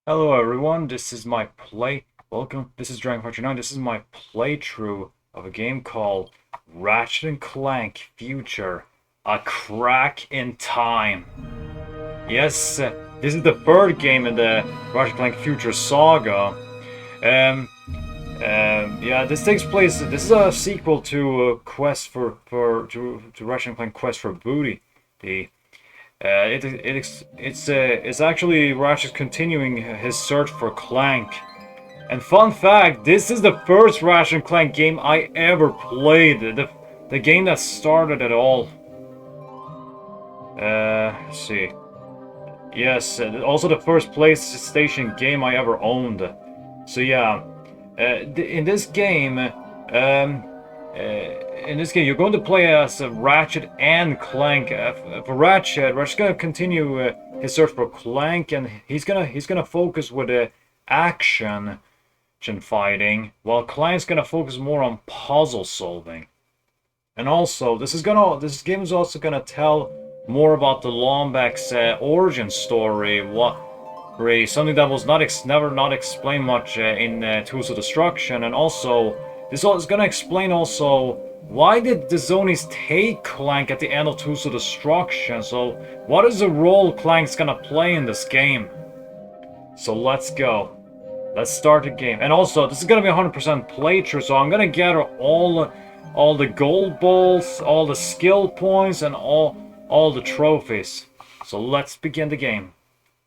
Hello everyone, this is my welcome, this is Dragon9, this is my playthrough of a game called Ratchet& Clank Future, A Crack in Time. Yes, this is the third game in the Ratchet Clank Future saga. Um, yeah, this takes place, this is a sequel to Quest to Ratchet& Clank Quest for Booty. The it's actually Ratchet continuing his search for Clank. And fun fact, this is the first Ratchet Clank game I ever played. The game that started it all. Let's see. Yes, also the first PlayStation game I ever owned. So yeah, in this game, you're going to play as Ratchet and Clank. For Ratchet, Ratchet's gonna continue his search for Clank, and he's gonna focus with action fighting, while Clank's gonna focus more on puzzle solving. And also, this game is also gonna tell more about the Lombax's origin story. Something that was never not explained much in Tools of Destruction, and also this is gonna explain also why did the Zonies take Clank at the end of Tools of Destruction. So what is the role Clank's gonna play in this game? So let's go. Let's start the game. And also, this is gonna be 100% playthrough, so I'm gonna gather all the gold balls, all the skill points, and all the trophies. So let's begin the game.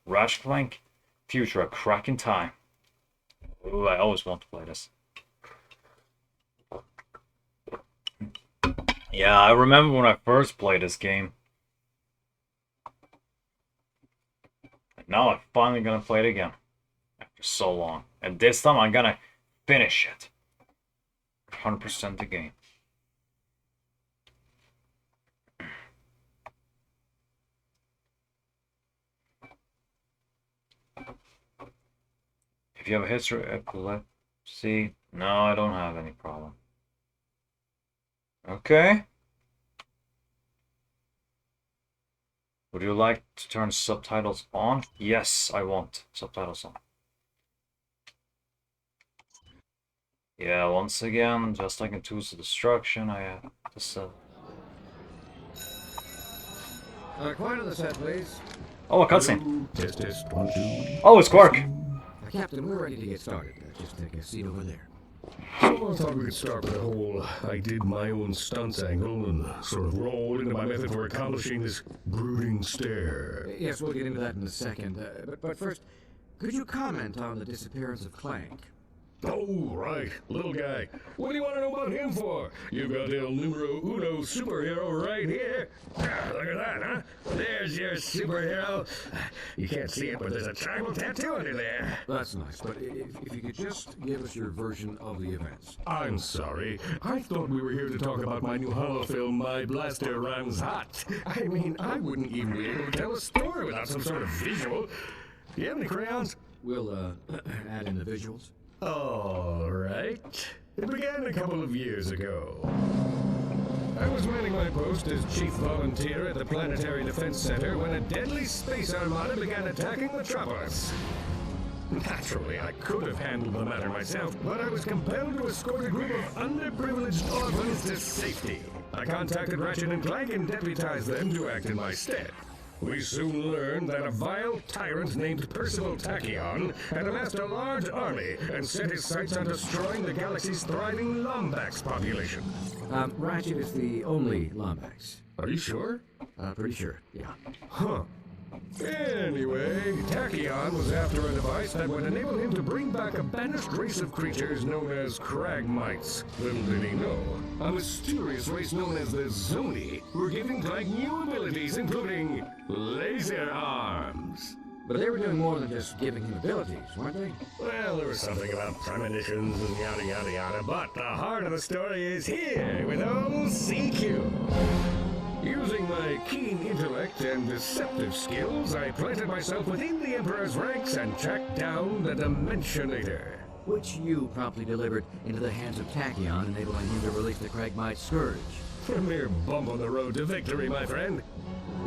Ratchet Clank Future, A Crack in Time. Ooh, I always want to play this. Yeah, I remember when I first played this game. And now I'm finally gonna play it again. After so long. And this time I'm gonna finish it. 100% the game. If you have a history of epilepsy, no, I don't have any problem. Okay. Would you like to turn subtitles on? Yes, I want subtitles on. Yeah, once again, just like in Tools of Destruction, I have this. Quiet on the set, please. Oh, a cutscene. Test, 1, 2. Oh, it's Quark. Captain, we're ready to get started. Just take a seat over there. Oh, I thought we could start with the whole I did my own stunts angle and sort of roll into my method for accomplishing this brooding stare. Yes, we'll get into that in a second. But first, could you comment on the disappearance of Clank? Oh, right, little guy. What do you want to know about him for? You've got El Numero Uno superhero right here. Ah, look at that, huh? There's your superhero. You can't see it, but there's a tribal tattoo under there. That's nice, but if you could just give us your version of the events. I'm sorry. I thought we were here to talk about my new horror film, My Blaster Runs Hot. I mean, I wouldn't even be able to tell a story without some sort of visual. Do you have any crayons? We'll add in the visuals. All right. It began a couple of years ago. I was manning my post as chief volunteer at the Planetary Defense Center when a deadly space armada began attacking Metropolis. Naturally, I could have handled the matter myself, but I was compelled to escort a group of underprivileged orphans to safety. I contacted Ratchet and Clank and deputized them to act in my stead. We soon learned that a vile tyrant named Percival Tachyon had amassed a large army and set his sights on destroying the galaxy's thriving Lombax population. Ratchet is the only Lombax. Are you sure? Pretty sure, yeah. Huh. Anyway, Tachyon was after a device that would enable him to bring back a banished race of creatures known as Cragmites. Little did he know, a mysterious race known as the Zoni were giving Clank new abilities, including laser arms. But they were doing more than just giving him abilities, weren't they? Well, there was something about premonitions and yada yada yada, but the heart of the story is here with old CQ. Using my keen intellect and deceptive skills, I planted myself within the Emperor's ranks and tracked down the Dimensionator. Which you promptly delivered into the hands of Tachyon, enabling him to release the Cragmite Scourge. A mere bump on the road to victory, my friend.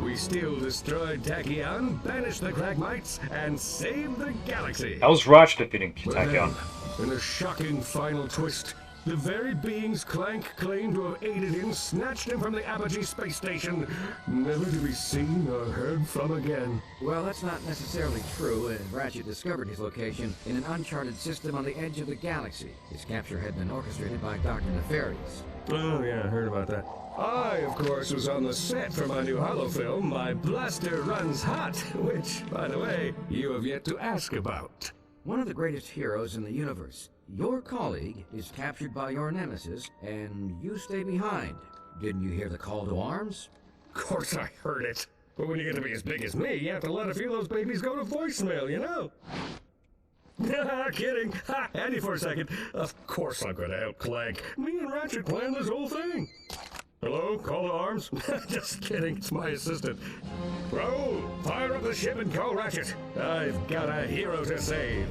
We we still destroyed Tachyon, banished the Cragmites, and saved the galaxy. That was Ratchet defeating But Tachyon. then, in a shocking final twist, the very beings Clank claimed to have aided in snatched him from the Apogee space station, never to be seen or heard from again. Well, that's not necessarily true. Ratchet discovered his location in an uncharted system on the edge of the galaxy. His capture had been orchestrated by Dr. Nefarious. Oh yeah, I heard about that. I, of course, was on the set for my new holofilm, My Blaster Runs Hot, which, by the way, you have yet to ask about. One of the greatest heroes in the universe. Your colleague is captured by your nemesis, and you stay behind. Didn't you hear the call to arms? Of course I heard it. But when you get to be as big as me, you have to let a few of those babies go to voicemail, you know? Kidding. Ha, Andy for a second. Of course I'm going to help Clank. Me and Ratchet planned this whole thing. Hello, call to arms? Just kidding, it's my assistant. Raoul, fire up the ship and call Ratchet. I've got a hero to save.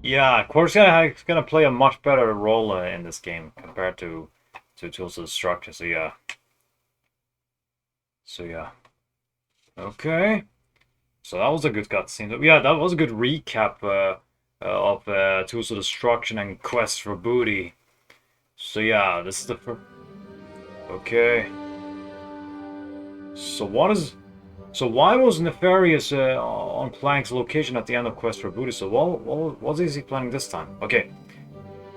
Yeah, of course, he's gonna play a much better role in this game compared to Tools of Destruction. So yeah. Okay. So that was a good cutscene. Yeah, that was a good recap of Tools of Destruction and Quest for Booty. So yeah, this is the first. Okay. So why was Nefarious on Clank's location at the end of Quest for Booty? So what is he planning this time? Okay.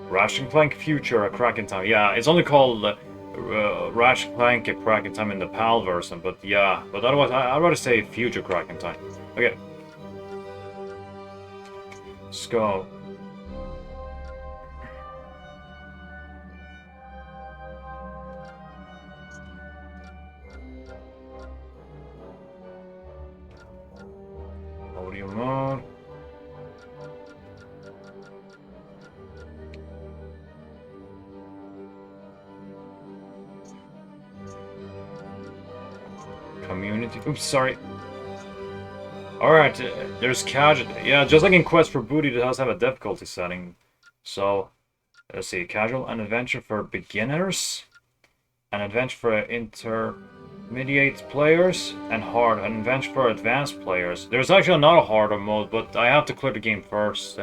Ratchet Clank Future, A Crack in Time. Yeah, it's only called Ratchet Clank, A Crack in Time in the PAL version, but yeah. But otherwise, I'd rather say Future Crack in Time. Okay. Let's go. Audio mode. Community. Oops, sorry. Alright, there's casual. Yeah, just like in Quest for Booty, it does have a difficulty setting. So, let's see. Casual, an adventure for beginners, an adventure for intermediate players, and hard, an adventure for advanced players. There's actually another harder mode, but I have to clear the game first.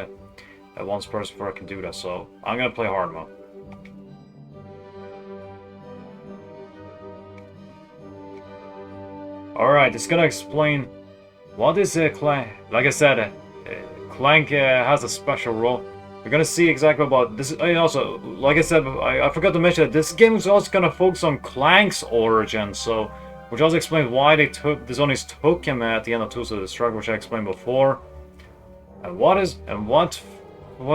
Once first before I can do that, so I'm gonna play hard mode. Alright, it's gonna explain what is Clank. Like I said, Clank has a special role. We're gonna see exactly about this. Also, like I said, I forgot to mention that this game is also gonna focus on Clank's origin. So, which also explains why they took this only took him at the end of Tools of Destruction, which I explained before. And what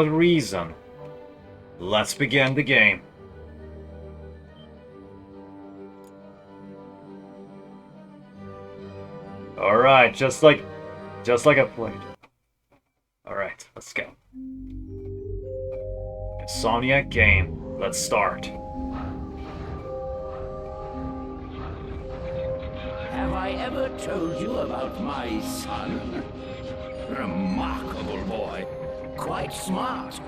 reason? Let's begin the game. Alright, just like I played. Alright, let's go. Insomniac game. Let's start. Have I ever told you about my son? Remarkable boy. Quite smart.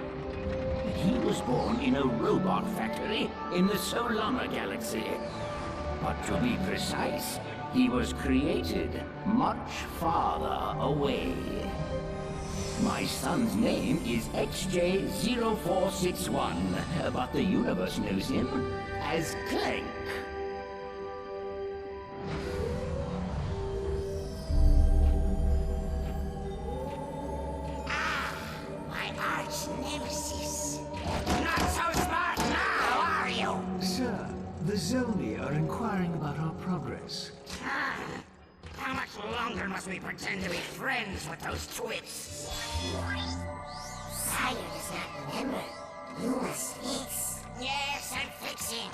He was born in a robot factory in the Solana galaxy. But to be precise, he was created much farther away. My son's name is XJ0461, but the universe knows him as Clank. My arch nemesis. Not so smart now, are you? Sir, the Zoni are inquiring about our progress. How much longer must we pretend to be friends with those twits? Sire does not remember. You must fix. Yes, I'm fixing.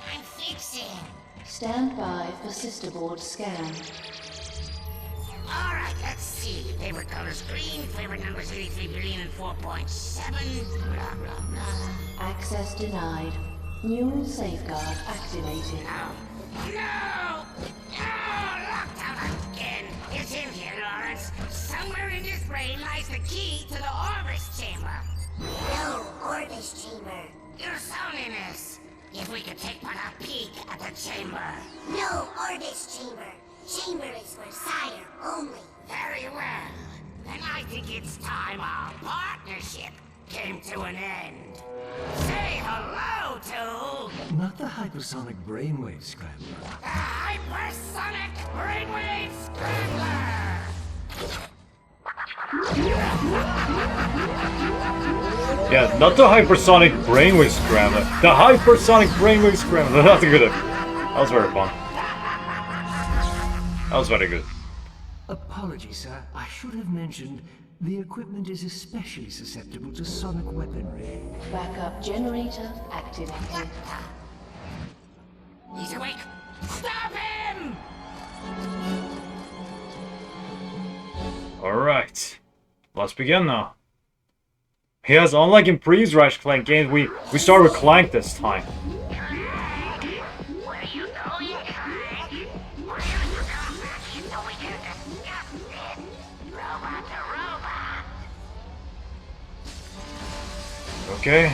Stand by for sister board scan. Alright, let's see. Favorite colors green, favorite numbers 83 billion and 4.7. Blah, blah, blah. Access denied. Neural safeguard activated. No! No! Locked out again! It's in here, Lawrence. Somewhere in his brain lies the key to the Orbis Chamber. No Orbis Chamber. Your Soniness. If we could take but a peek at the chamber. No Orbis Chamber. chamber is for sire only. Very well. Then I think it's time our partnership came to an end. Say hello to Not the hypersonic brainwave scrambler. the Hypersonic Brainwave Scrambler! Yeah, not the hypersonic brainwave scrambler. The hypersonic brainwave scrambler. That's good. That was very fun. That was very good. Apologies, sir. I should have mentioned the equipment is especially susceptible to sonic weaponry. Backup generator activated. He's awake! Stop him! Alright. Let's begin now. Yes, unlike in previous Ratchet Clank games, we start with Clank this time. Where are you going, Clank? We're here to go so we can discuss this. Robot to robot. Okay?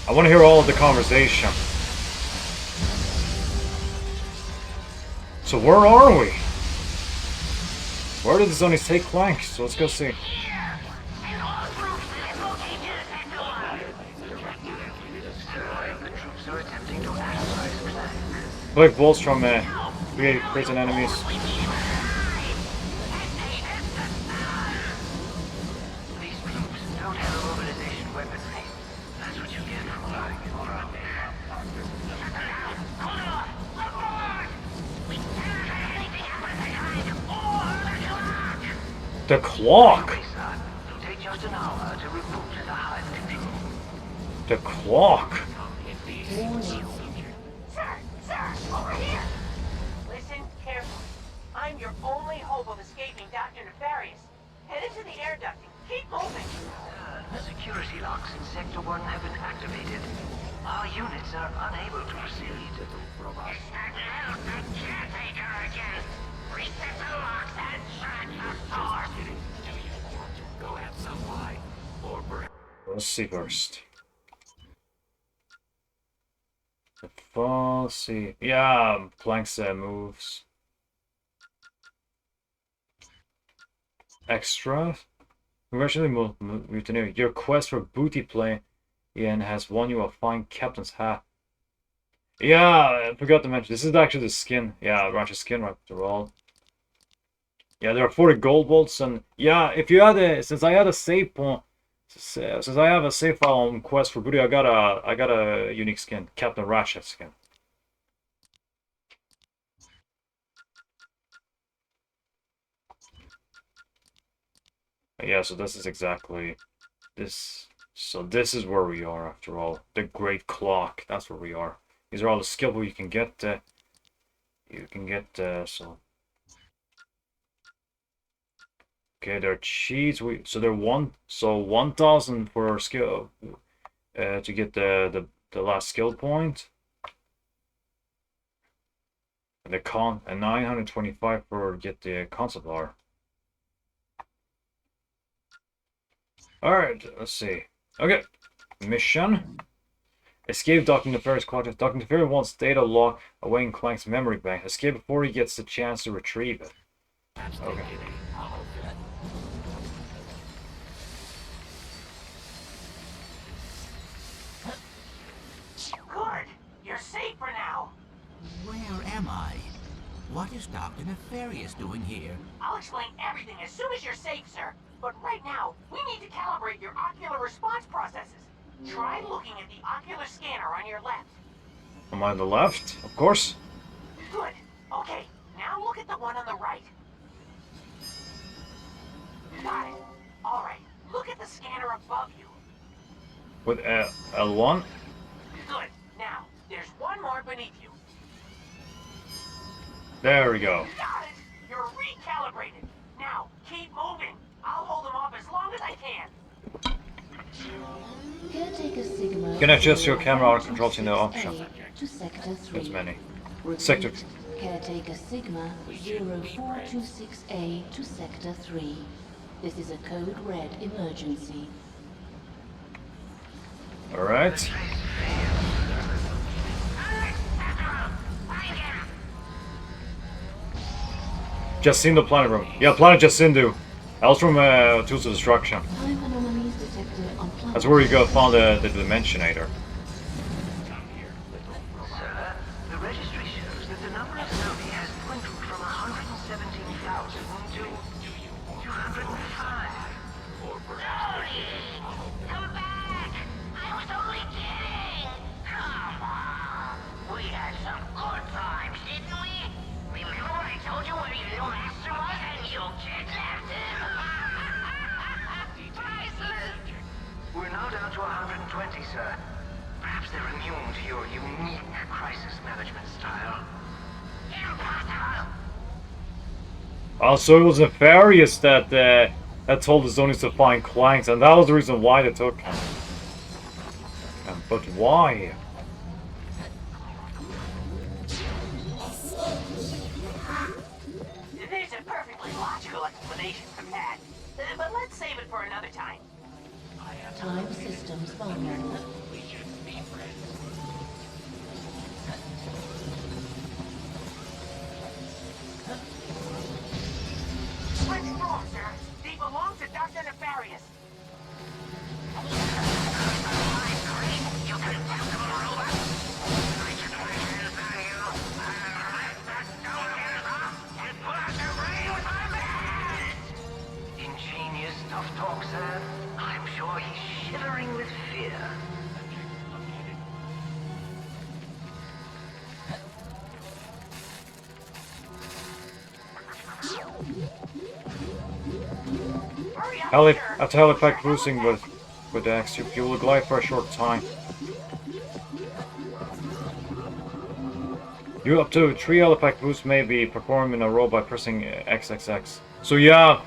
I want to hear all of the conversation. So where are we? Where did the zombies take Clank? So let's go see. And all groups is located at the line. The troops are attempting to analyze Clank. Like bolts from create prison enemies. These troops don't have mobilization weaponry. That's what you get from lying in front. The clock! It'll take just an hour to reboot the hive control. The clock! Sir, over here. Listen carefully. I'm your only hope of escaping Dr. Nefarious. Head into the air ducting. Keep moving. Security locks in Sector 1 have been activated. Our units are unable to proceed. It's that little caretaker again. Reset the locks and shut the door. Go have some wine. Or Let's see first. The fall, see. Yeah, Clank's moves. Extra. Congratulations, Mutineer. Your quest for booty play Ian has won you a fine captain's hat. Yeah, I forgot to mention, this is actually the skin. Yeah, Ratchet skin right after all. Yeah, there are 40 gold bolts, and yeah, if you had a, since I had a save point, since I have a save file on quest for booty, I got a unique skin, Captain Ratchet skin. Yeah, so this is exactly this. So this is where we are after all. The Great Clock. That's where we are. These are all the skill you can get. So. Okay, they're cheats. So they're 1,000 for our skill. To get the last skill point. And and 925 for get the concept bar. Alright, let's see. Okay. Mission. Escape Dr. Nefarious Quadrant. Dr. Nefarious wants data log away in Clank's memory bank. Escape before he gets the chance to retrieve it. Okay. Good. You're safe for now. where am I? What is Dr. Nefarious doing here? I'll explain everything as soon as you're safe, sir. But right now, we need to calibrate your ocular response processes. Try looking at the ocular scanner on your left. Am I on the left? Of course. Good. Okay, now look at the one on the right. Got it. Alright, look at the scanner above you. With L1? Good. Now, there's one more beneath you. There we go. Got it! You're recalibrated. Now, keep moving. I'll hold them off as long as I can. Caretaker Sigma. You can adjust your camera controls in the option. To Sector 3. There's many. Repeat, Sector. Caretaker Sigma 0426A to Sector 3. This is a code red emergency. Alright. Jacinto Planet Room. Yeah, Planet Jacinto. That was from Tools of Destruction. Time anomalies detected on planet. That's where you go found the Dimensionator. Sir, the registry shows that the number of zombie has dwindled from 117,000 to 205. Come back! I was only kidding! Come on! We had some good times, didn't we? Remember when I told you where your little master was and you kidnapped him? Priceless! We're now down to 120, sir. Perhaps they're immune to your unique crisis management style. Impossible! Also, it was Nefarious that told the Zonies to find Clanks, and that was the reason why they took him. But why? There's a perfectly logical explanation for that. But let's save it for another time. Time systems vulnerable. Switch rooms, sir. They belong to Dr. Nefarious. Ingenious tough talk, sir. I'm sure he's shivering with fear. Hurry up, Heli sir. after helipack boosting with X, you will glide for a short time. You up to 3 helipack boosts may be performed in a row by pressing XXX. So yeah,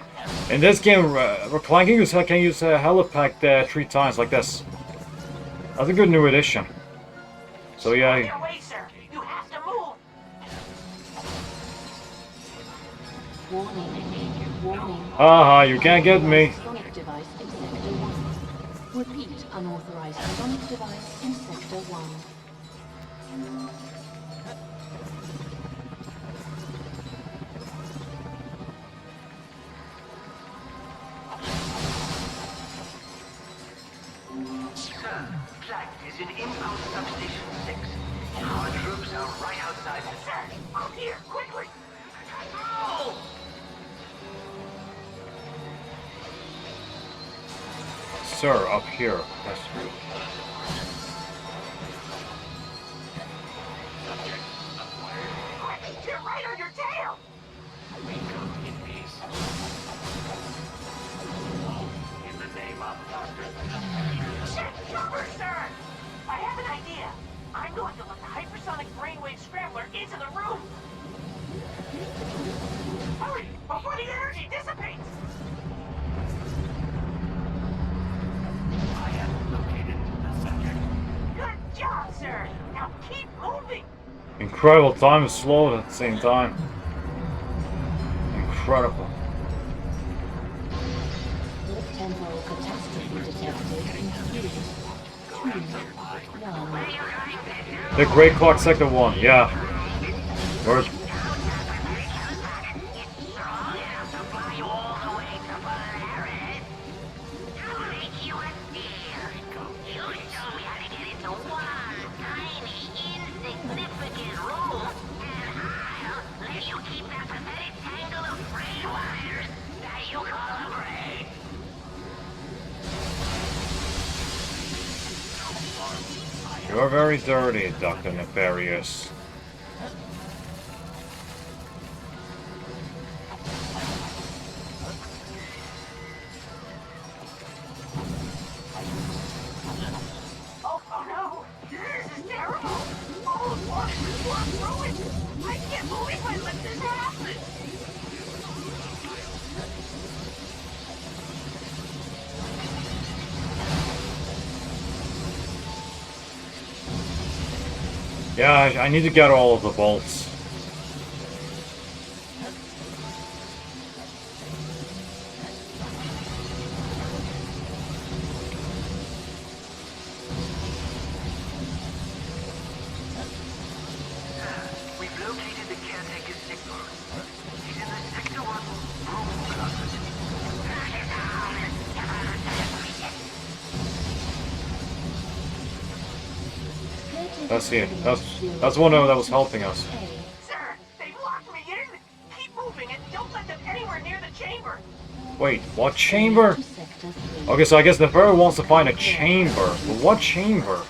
in this game, Clank can use helipack 3 times like this. That's a good new addition. So On yeah, your way, sir. You have to move. Warning. Warning. haha, you can't get me. Sonic device in Sector 1. Repeat, unauthorized sonic device in Sector 1. Sir, Clank is in Impulse Substation 6. Our troops are right outside the Sir, up here, quickly. Oh! Sir, up here. That's Quick, you're right on your tail. Check cover, sir. I have an idea. I'm going to let the hypersonic brainwave scrambler into the room. Hurry, before the energy dissipates. Good job, sir. Now keep moving. incredible. Time is slow at the same time. Incredible. Temporal catastrophe detected in 3, 2, 1. The Great Clock Sector 1, yeah. Where's You're very dirty, Dr. Nefarious. Oh no! This is terrible! All of water just walked through it! I can't believe I let this happen! Yeah, I need to get all of the bolts. We've located the caretaker's signal. He's in the sector That's here. That's one that was helping us. Sir, they've locked me in. Keep moving and don't let them anywhere near the chamber. Wait, what chamber? Okay, so I guess the Pharaoh wants to find a chamber. But what chamber?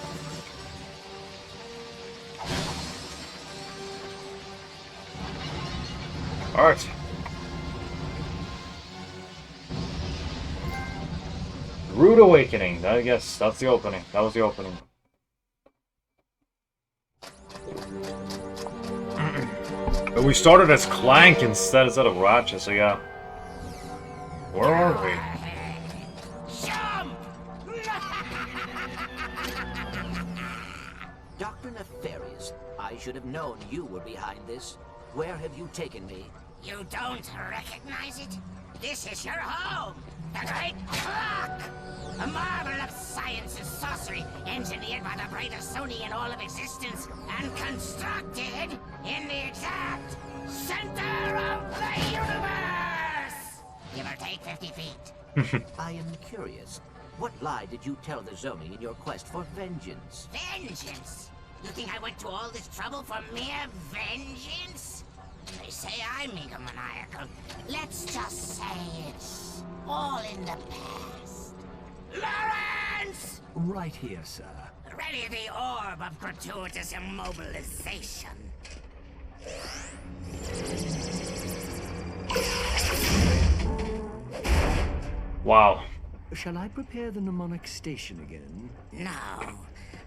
Alright. Rude Awakening. I guess that's the opening. That was the opening. But we started as Clank instead of Ratchet, so yeah. Where are we? Jump! Dr. Nefarious, I should have known you were behind this. Where have you taken me? You don't recognize it? This is your home! The Great Clock! A marvel of science and sorcery, engineered by the brightest Sony in all of existence, and constructed in the exact center of the universe! Give or take 50 feet. I am curious. What lie did you tell the Zoni in your quest for vengeance? Vengeance? You think I went to all this trouble for mere vengeance? They say I'm egomaniacal. Let's just say it's all in the past. Lawrence! Right here, sir. Ready the orb of gratuitous immobilization. Wow. Shall I prepare the mnemonic station again? No,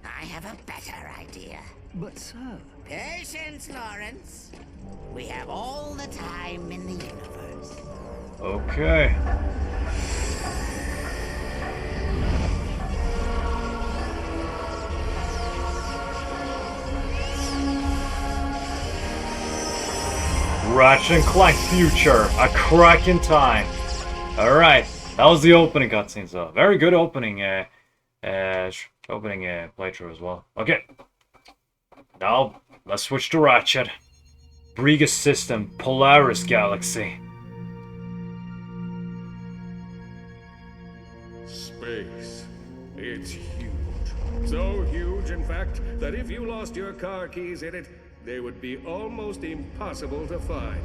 I have a better idea. But, sir... Patience, Lawrence. We have all the time in the universe. Okay. Ratchet & Clank Future, a crack in time. Alright, that was the opening cutscene, so very good opening playthrough as well. Okay. Now, let's switch to Ratchet. Briga System, Polaris Galaxy. Space. It's huge. So huge, in fact, that if you lost your car keys in it, they would be almost impossible to find.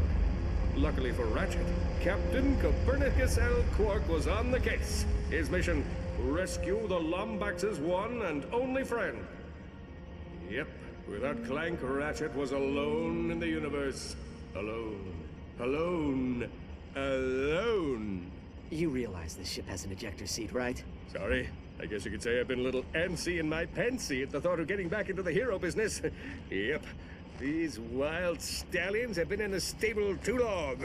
Luckily for Ratchet, Captain Copernicus L. Quark was on the case. His mission, rescue the Lombax's one and only friend. Yep, without Clank, Ratchet was alone in the universe. Alone. Alone. Alone. You realize this ship has an ejector seat, right? Sorry. I guess you could say I've been a little antsy in my pantsy at the thought of getting back into the hero business. Yep. These wild stallions have been in the stable too long.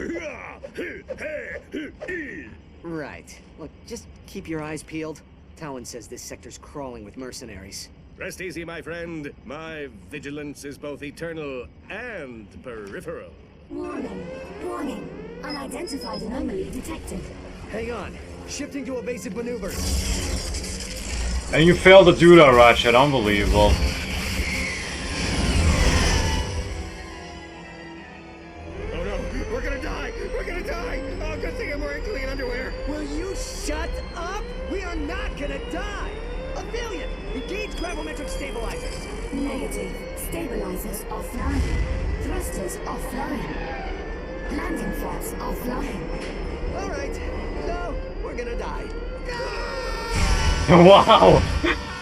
Right. Look, just keep your eyes peeled. Talon says this sector's crawling with mercenaries. Rest easy, my friend. My vigilance is both eternal and peripheral. Warning. Warning. Unidentified anomaly detected. Hang on. Shifting to evasive maneuvers. And you failed to do that, Ratchet. Unbelievable. Oh no, we're gonna die! We're gonna die! Oh, good thing I'm wearing clean underwear. Will you shut up? We are not gonna die! Aphelion, engage gravimetric stabilizers. Negative. Stabilizers offline. Thrusters offline. Landing flaps offline. All right. So, we're gonna die. Wow!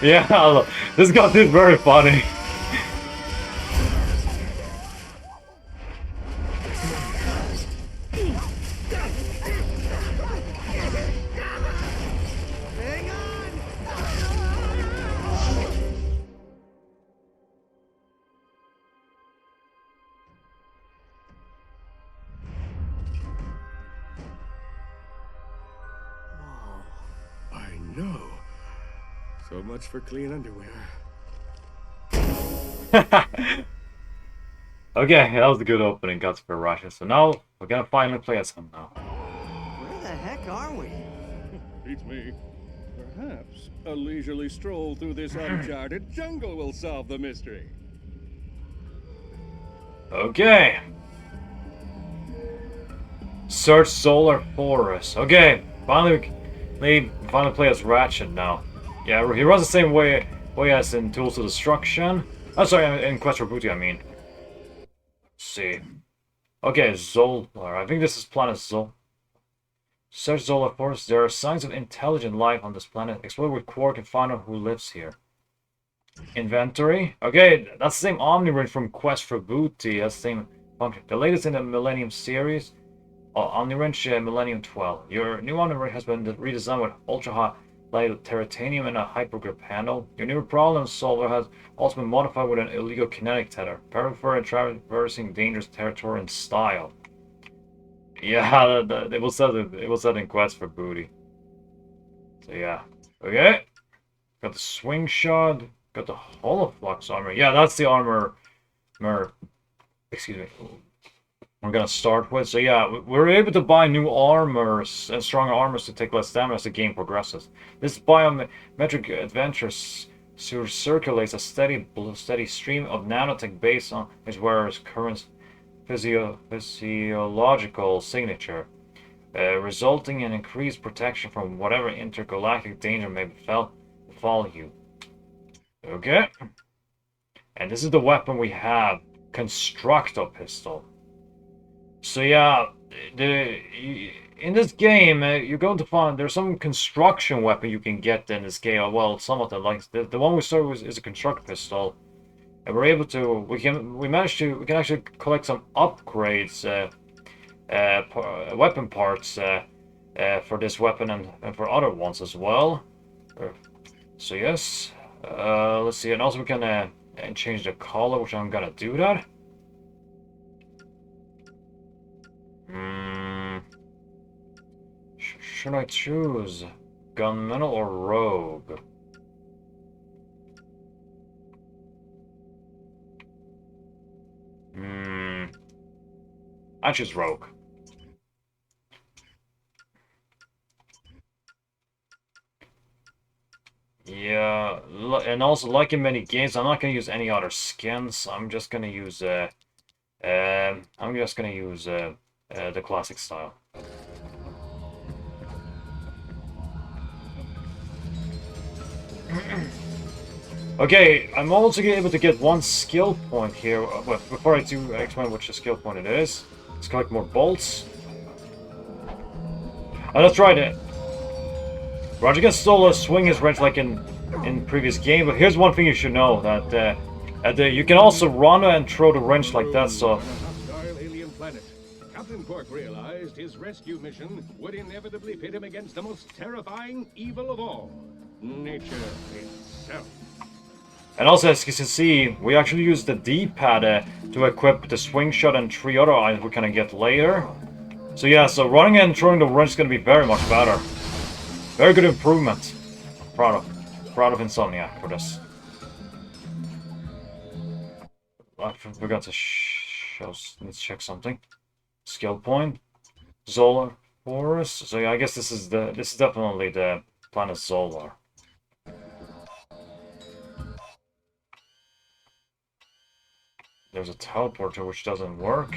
Yeah, this got this very funny. Hang on! I know. So much for clean underwear. Okay, that was a good opening guts for Ratchet. So now we're gonna finally play as him now. Where the heck are we? Beats me. Perhaps a leisurely stroll through this uncharted jungle will solve the mystery. Okay. Search Solar Forest. Okay, finally play as Ratchet now. Yeah, he runs the same way as in Tools of Destruction. Oh, sorry, in Quest for Booty, I mean. Let's see. Okay, Zolar. I think this is planet Zol. Search Zolar Forest. There are signs of intelligent life on this planet. Explore with Quark and find out who lives here. Inventory. Okay, that's the same Omni-Wrench from Quest for Booty. That's the same function. The latest in the Millennium series. Omni-Wrench Millennium 12. Your new Omni-Wrench has been redesigned with ultra-high light titanium and a hypergrip handle. Your new problem solver has also been modified with an illegal kinetic tether. Perfect for traversing dangerous territory in style. Yeah, it was said in Quest for Booty. So yeah. Okay. Got the swing shot. Got the holoflux armor. Yeah, that's the armor. Excuse me. We're gonna start with. So yeah, we're able to buy new armors and stronger armors to take less damage as the game progresses. This biometric adventure circulates a steady stream of nanotech based on its wearer's current physiological signature, resulting in increased protection from whatever intergalactic danger may befall you. Okay. And this is the weapon we have. Constructor pistol. So yeah, in this game, you're going to find there's some construction weapon you can get in this game. Well, some of them, like the one we started with is a constructor pistol, and we're able to we can actually collect some upgrades, weapon parts for this weapon and for other ones as well. So yes, let's see, and also we can change the color, which I'm gonna do that. Should I choose gunmetal or rogue? I choose rogue. Yeah, and also like in many games, I'm not gonna use any other skins. I'm just gonna use the classic style. Okay, I'm also able to get one skill point here. Well, before I do explain which skill point it is, let's collect more bolts. Oh, that's right. Roger can still swing his wrench like in previous game, but here's one thing you should know: that you can also run and throw the wrench like that. So. Alien planet. Captain Quark realized his rescue mission would inevitably pit him against the most terrifying evil of all: nature itself. And also, as you can see, we actually use the D-pad to equip the swing shot and 3 other items we're gonna get later. So yeah, so running and throwing the wrench is gonna be very much better. Very good improvement. Proud of Insomniac for this. I forgot to let's check something. Skill point. Zolar Forest. So yeah, I guess this is definitely the planet Zolar. There's a teleporter which doesn't work.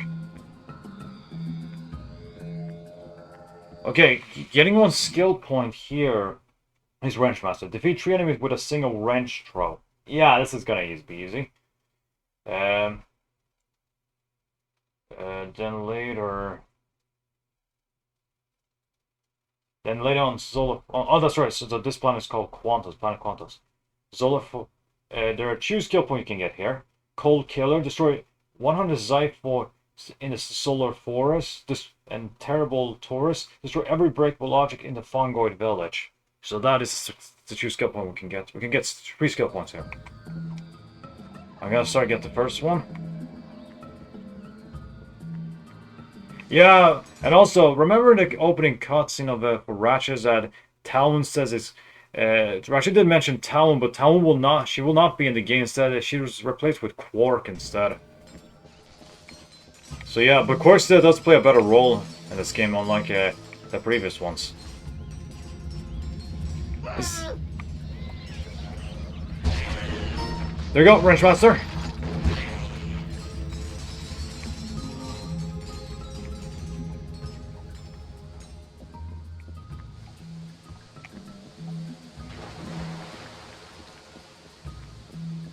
Okay, getting one skill point here is Wrenchmaster. Defeat 3 enemies with a single wrench throw. Yeah, this is gonna be easy. Then later on Zolar. Oh, that's right. So this planet is called Quantos. Planet Quantos. Zolar. There are 2 skill points you can get here. Cold Killer, destroy 100 Zyphor in the solar forest, and Terrible Taurus, destroy every breakable object in the Fungoid village. So that is the 2 skill points we can get. We can get 3 skill points here. I'm gonna start get the first one. Yeah, and also remember the opening cutscene of for Ratchet that Talon says it's. Ratchet did mention Talon, but Talon will not. She will not be in the game. Instead, she was replaced with Quark instead. So yeah, but Quark still does play a better role in this game, unlike the previous ones. There you go, Wrenchmaster.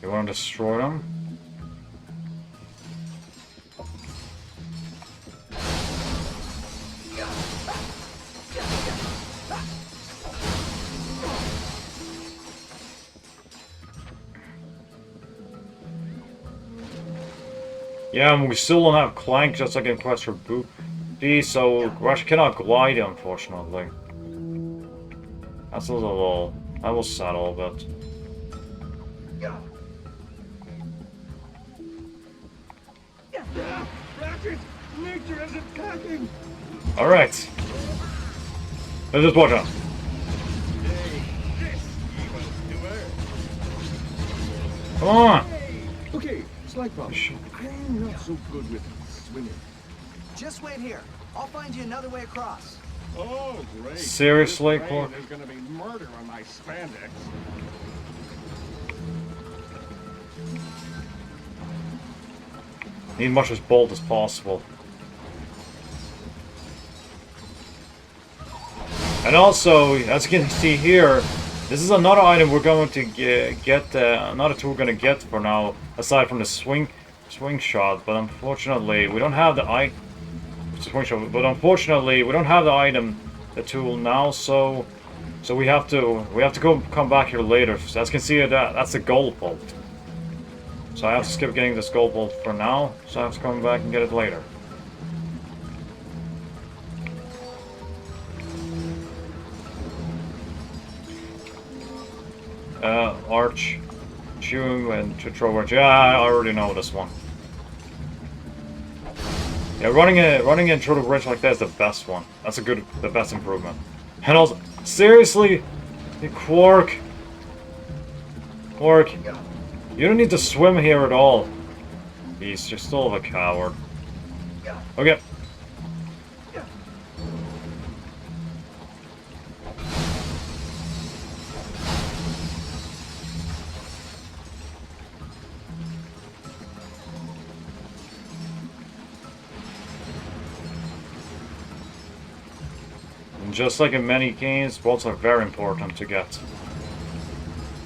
You want to destroy them? Yeah, and we still don't have Clank, just like in Quest for Booty, so Ratchet cannot glide, unfortunately. That's a little... That was sad a little bit. Ratchet! Nature is attacking! Alright. Let's just watch out. Hey, this evildoer! Come on! Okay, slight problem. I'm not so good with swimming. Just wait here. I'll find you another way across. Oh, great. Seriously, This Clark? rain is gonna be murder on my spandex. Need much as bold as possible. And also, as you can see here, this is another item we're going to get another tool we're going to get for now, aside from the swing shot. But unfortunately, we don't have the swing shot. But unfortunately, we don't have the item, the tool now. So we have to come back here later. So as you can see, that's a gold bolt. So I have to skip getting this gold bolt for now. So I have to come back and get it later. Arch, Chew, and Trovert. Yeah, I already know this one. Yeah, running in through the bridge like that is the best one. That's the best improvement. And also, seriously, Quark, you don't need to swim here at all. Beast, you're still a coward. Okay. And just like in many games, bolts are very important to get.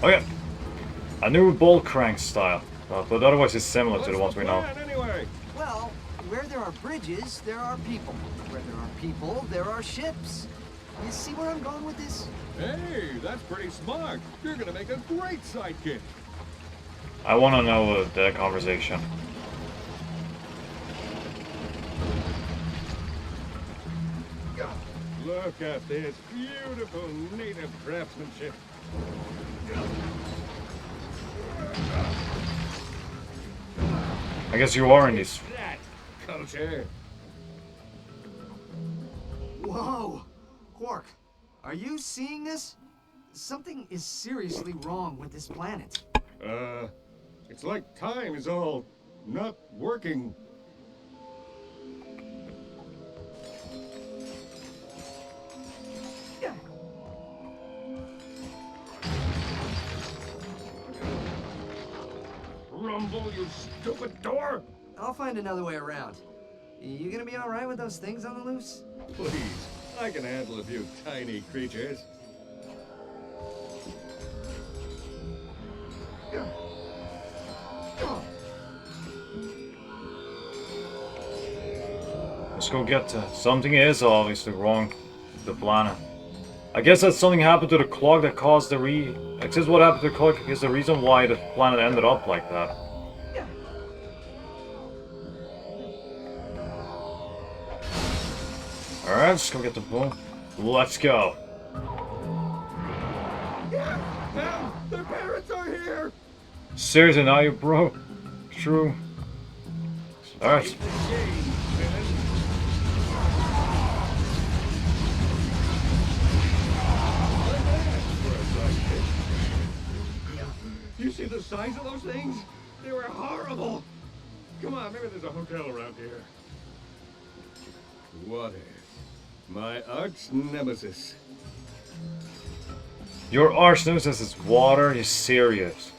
Okay. A new bolt crank style, but otherwise it's similar to the ones we know. Anyway? Well, where there are bridges, there are people. Where there are people, there are ships. You see where I'm going with this? Hey, that's pretty smart. You're gonna make a great sidekick. I want to know the conversation. Look at this beautiful native craftsmanship. I guess you are in these. That culture. Whoa! Quark, are you seeing this? Something is seriously wrong with this planet. It's like time is all not working. Rumble, you stupid door! I'll find another way around. You gonna be alright with those things on the loose? Please, I can handle a few tiny creatures. Let's go get to something is obviously wrong with the planet. I guess that something happened to the clock that caused the This is what happened to the clock is the reason why the planet ended up like that. Alright, let's go get the boom. Let's go. Now, their parents are here! Seriously, now you bro? True. Alright. You see the size of those things? They were horrible! Come on, maybe there's a hotel around here. Water. My arch nemesis. Your arch nemesis is water? You're serious.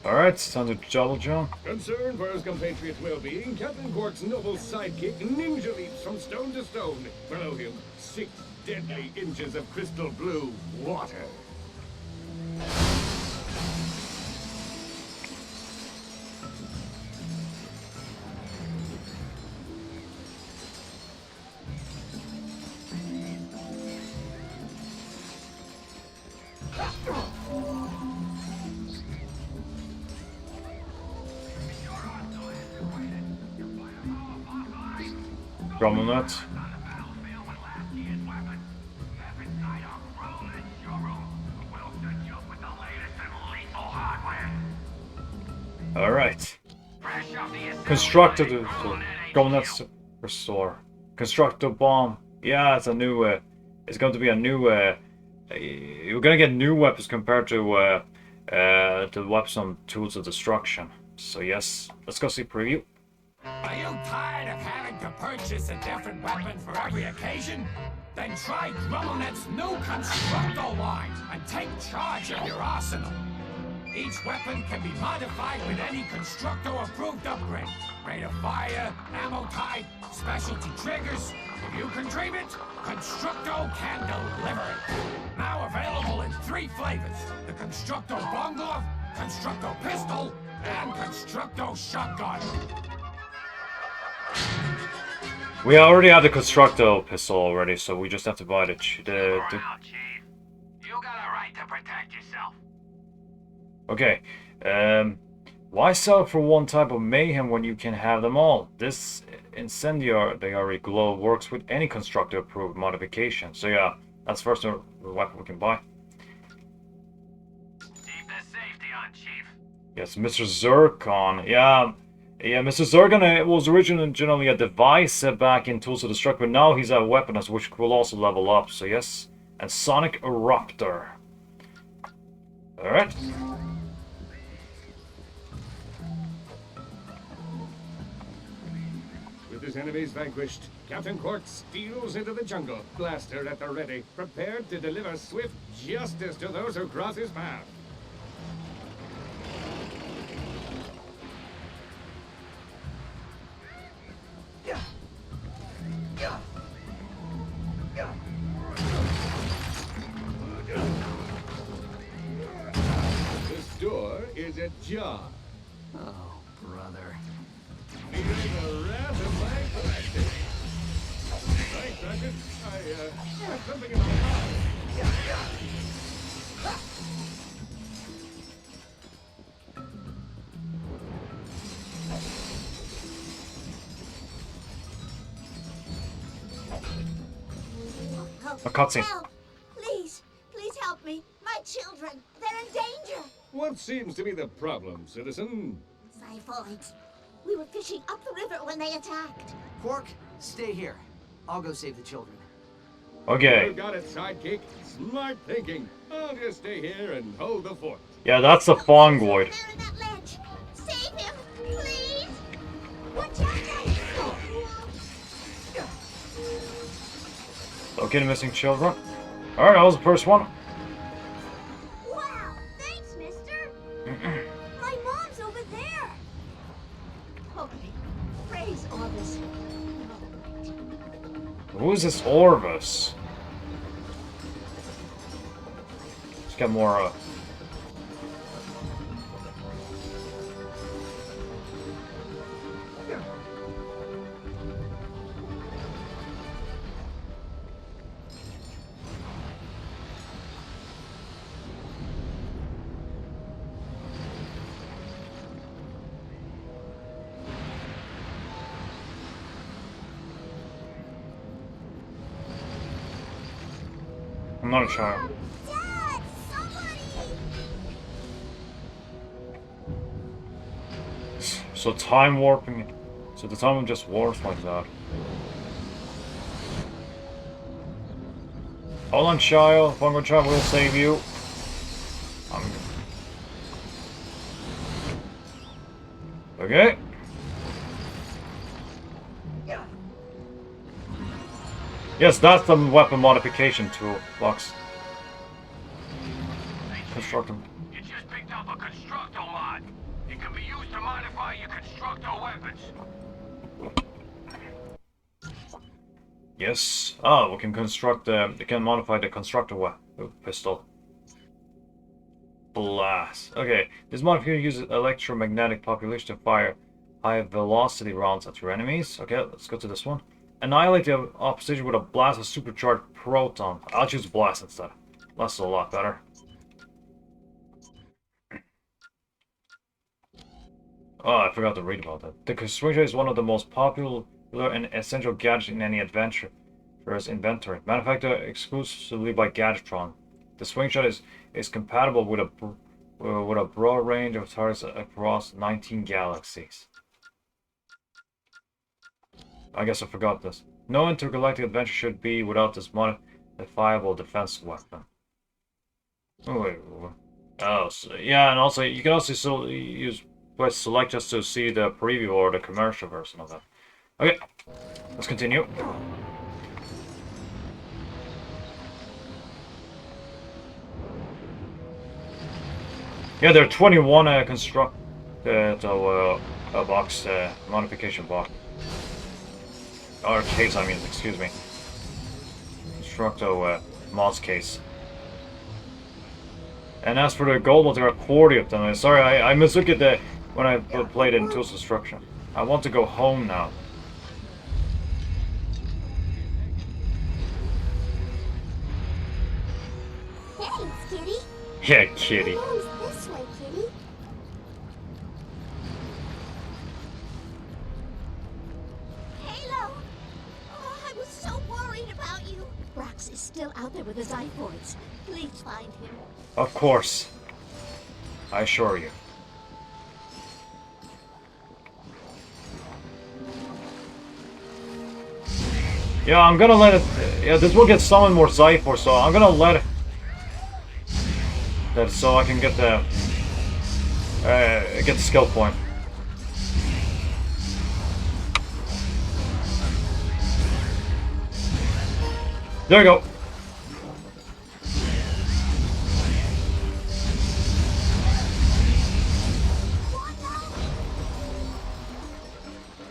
Alright, it's time to double jump. Concerned for his compatriots' well-being, Captain Quark's noble sidekick ninja leaps from stone to stone. Below him, 6 deadly inches of crystal blue water. Grommet. Alright. Constructed Gromnet's restore. Construct a bomb. Yeah, it's a new it's going to be a new you're gonna get new weapons compared to the weapons and tools of destruction. So yes, let's go see preview. Are you tired of having to purchase a different weapon for every occasion? Then try Gromnet's new Constructo line and take charge of your arsenal. Each weapon can be modified with any Constructo-approved upgrade. Rate of fire, ammo type, specialty triggers. If you can dream it, Constructo can deliver it. Now available in 3 flavors. The Constructo Bongler, Constructo Pistol, and Constructo Shotgun. We already have the Constructo pistol already, so we just have to buy the Chief. You got a right to protect yourself. Okay, why sell for one type of mayhem when you can have them all? This incendiary glow works with any Constructor approved modification. So yeah, that's first the weapon we can buy. Keep the safety on, Chief. Yes, Mr. Zircon. Yeah, Mr. Zircon was originally a device back in Tools of Destruction, but now he's a weaponist, which will also level up. So yes, and Sonic Eruptor. Alright. With his enemies vanquished, Captain Quark steals into the jungle, blaster at the ready, prepared to deliver swift justice to those who cross his path. This door is ajar. Oh, brother. Feeling the wrath of my collective. Thanks, Ratchet. I have something in my mind. A cutscene. Help! Please, please help me. My children, they're in danger. What seems to be the problem, citizen? Typhoid. We were fishing up the river when they attacked. Quark, stay here. I'll go save the children. Okay. You got it, sidekick. Smart thinking. I'll just stay here and hold the fort. Yeah, that's a Fongoid. There in that ledge. Save him, please. Watch out, guys. Okay, the missing children. Alright, that was the first one. Wow, thanks, mister. My mom's over there. Okay, praise Orbis. Who is this Orvis? Let's get more, I'm not a child. Dad, somebody. So time warping. So the time just warps like that. Hold on, child. Fungo Child will save you. Okay. Yes, that's the weapon modification tool box. Construct them. You just picked up a Constructo mod. It can be used to modify your Constructo weapons. Yes. Oh, we can construct we can modify the constructor pistol. Blast. Okay, this modification uses electromagnetic population to fire high velocity rounds at your enemies. Okay, let's go to this one. Annihilate the opposition with a blast of supercharged proton. I'll choose blast instead. That's a lot better. Oh, I forgot to read about that. The Constrictor is one of the most popularly an essential gadget in any adventurer's inventory. Manufactured exclusively by Gadgetron. The swing shot is compatible with a broad range of targets across 19 galaxies. I guess I forgot this. No intergalactic adventure should be without this modifiable defense weapon. Oh, wait. Oh, so, yeah, and also you can also still use press select just to see the preview or the commercial version of that. Okay, let's continue. Yeah, there are 21 construct box modification box. Or case, I mean, excuse me. Constructo mods case. And as for the gold ones, there are 40 of them. Sorry, I mistook it when I played it in Tools Destruction. I want to go home now. Thanks, Kitty. Yeah, Kitty. This way, Kitty. Halo! Oh, I was so worried about you. Brax is still out there with the Zyphoids. Please find him. Of course. I assure you. Yeah, I'm gonna let it... Yeah, this will get summoned more Zyphor, so I'm gonna let it... That so I can get the skill point. There we go.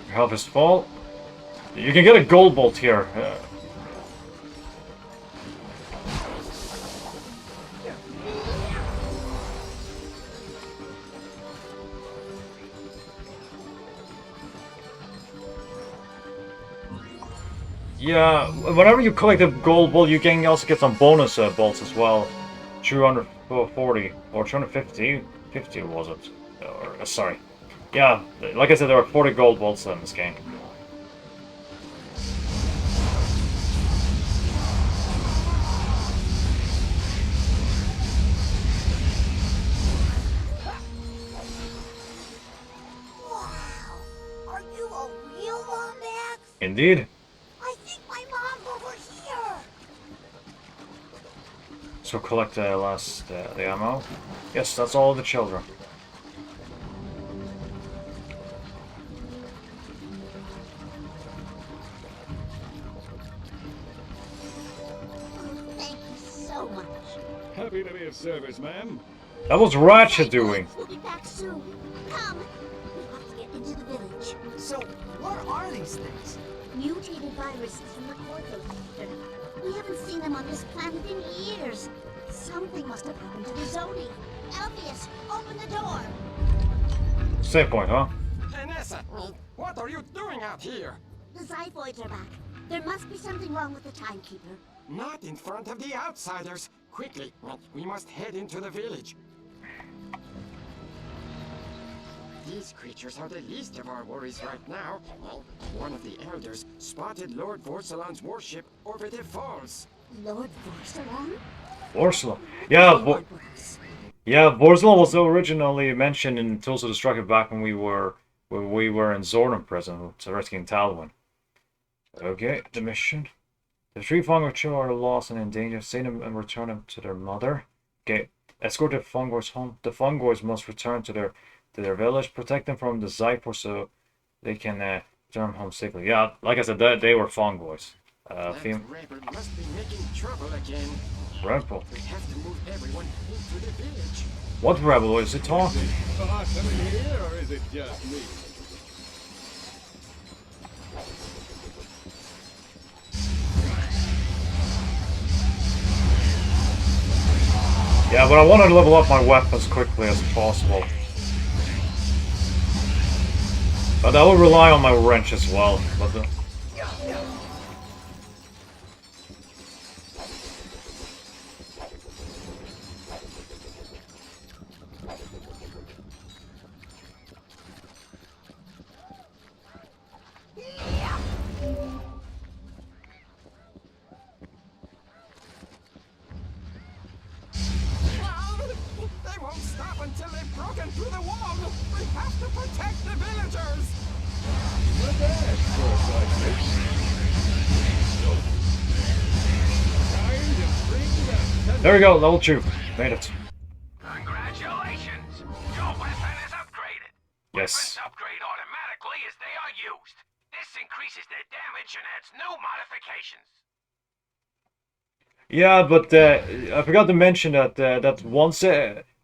Your health is full. You can get a gold bolt here. Yeah, whenever you collect a gold bolt, you can also get some bonus bolts as well. 240 or 250, 50 was it? Or, sorry. Yeah, like I said, there are 40 gold bolts in this game. Wow! Are you a real Wombat? Indeed. I think my mom's over here. So collect the ammo. Yes, that's all the children. Thank you so much. Happy to be of service, ma'am. That was Ratchet doing. We'll be back soon. Come. We have to get into the village. So, what are these things? Mutated viruses from the Cortho. We haven't seen them on this planet in years. Something must have happened to the Zoni. Alpheus, open the door. Save point, huh? Vanessa, what are you doing out here? The Zyphoids are back. There must be something wrong with the Timekeeper. Not in front of the outsiders. Quickly, we must head into the village. These creatures are the least of our worries right now. One of the elders spotted Lord Vorsalon's warship over the falls. Lord Vorsalon? Vorsalon. Yeah, yeah, Vorsalon was originally mentioned in Tools of Destruction back when we were in Zordon prison, rescuing Talwyn. Okay, the mission. The three Fungoids are lost and in danger. Save them and return them to their mother. Okay, escort the Fungoids home. The Fungoids must return to their village. Protect them from the Zypor so they can return home safely. Yeah, like I said, they were Fungoids. That rebel must be making trouble again. Rebel? We have to move everyone into the village. What rebel is it talking? Is it awesome in here, or is it just me? Yeah, but I want to level up my weapons quickly as possible. But I will rely on my wrench as well. But until they've broken through the wall. We have to protect the villagers. Not bad for a side mission. Time to bring the There we go, level 2. Made it. Congratulations! Your weapon is upgraded. Yes. Weapons upgrade automatically as they are used. This increases their damage and adds no modifications. Yeah, but I forgot to mention that that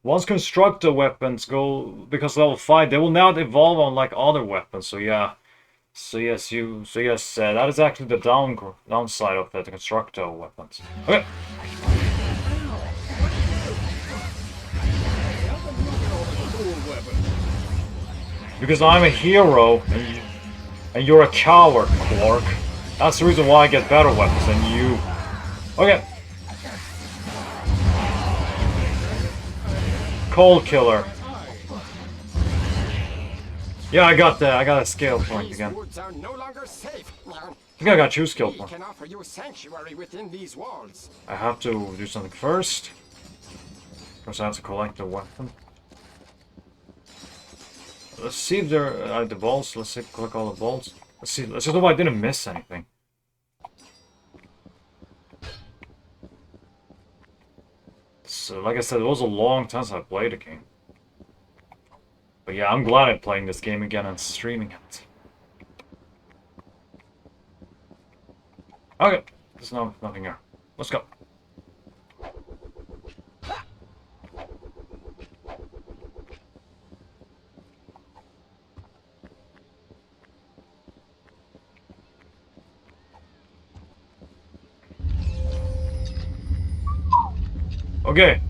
once constructor weapons go because level 5, they will not evolve on like other weapons. So yeah, that is actually the downside of the constructor weapons. Okay. Because I'm a hero and you're a coward, Quark. That's the reason why I get better weapons than you. Okay. Cold Killer. Yeah, I got a skill point again. Woods are no longer safe. I think I got 2 skill We points. can offer you sanctuary within these walls. I have to do something first. Because I have to collect the weapon. Let's see if there are the bolts. Let's see, collect all the bolts. Let's see if I didn't miss anything. So, like I said, it was a long time since I played the game. But yeah, I'm glad I'm playing this game again and streaming it. Okay, there's nothing here. Let's go. Okay.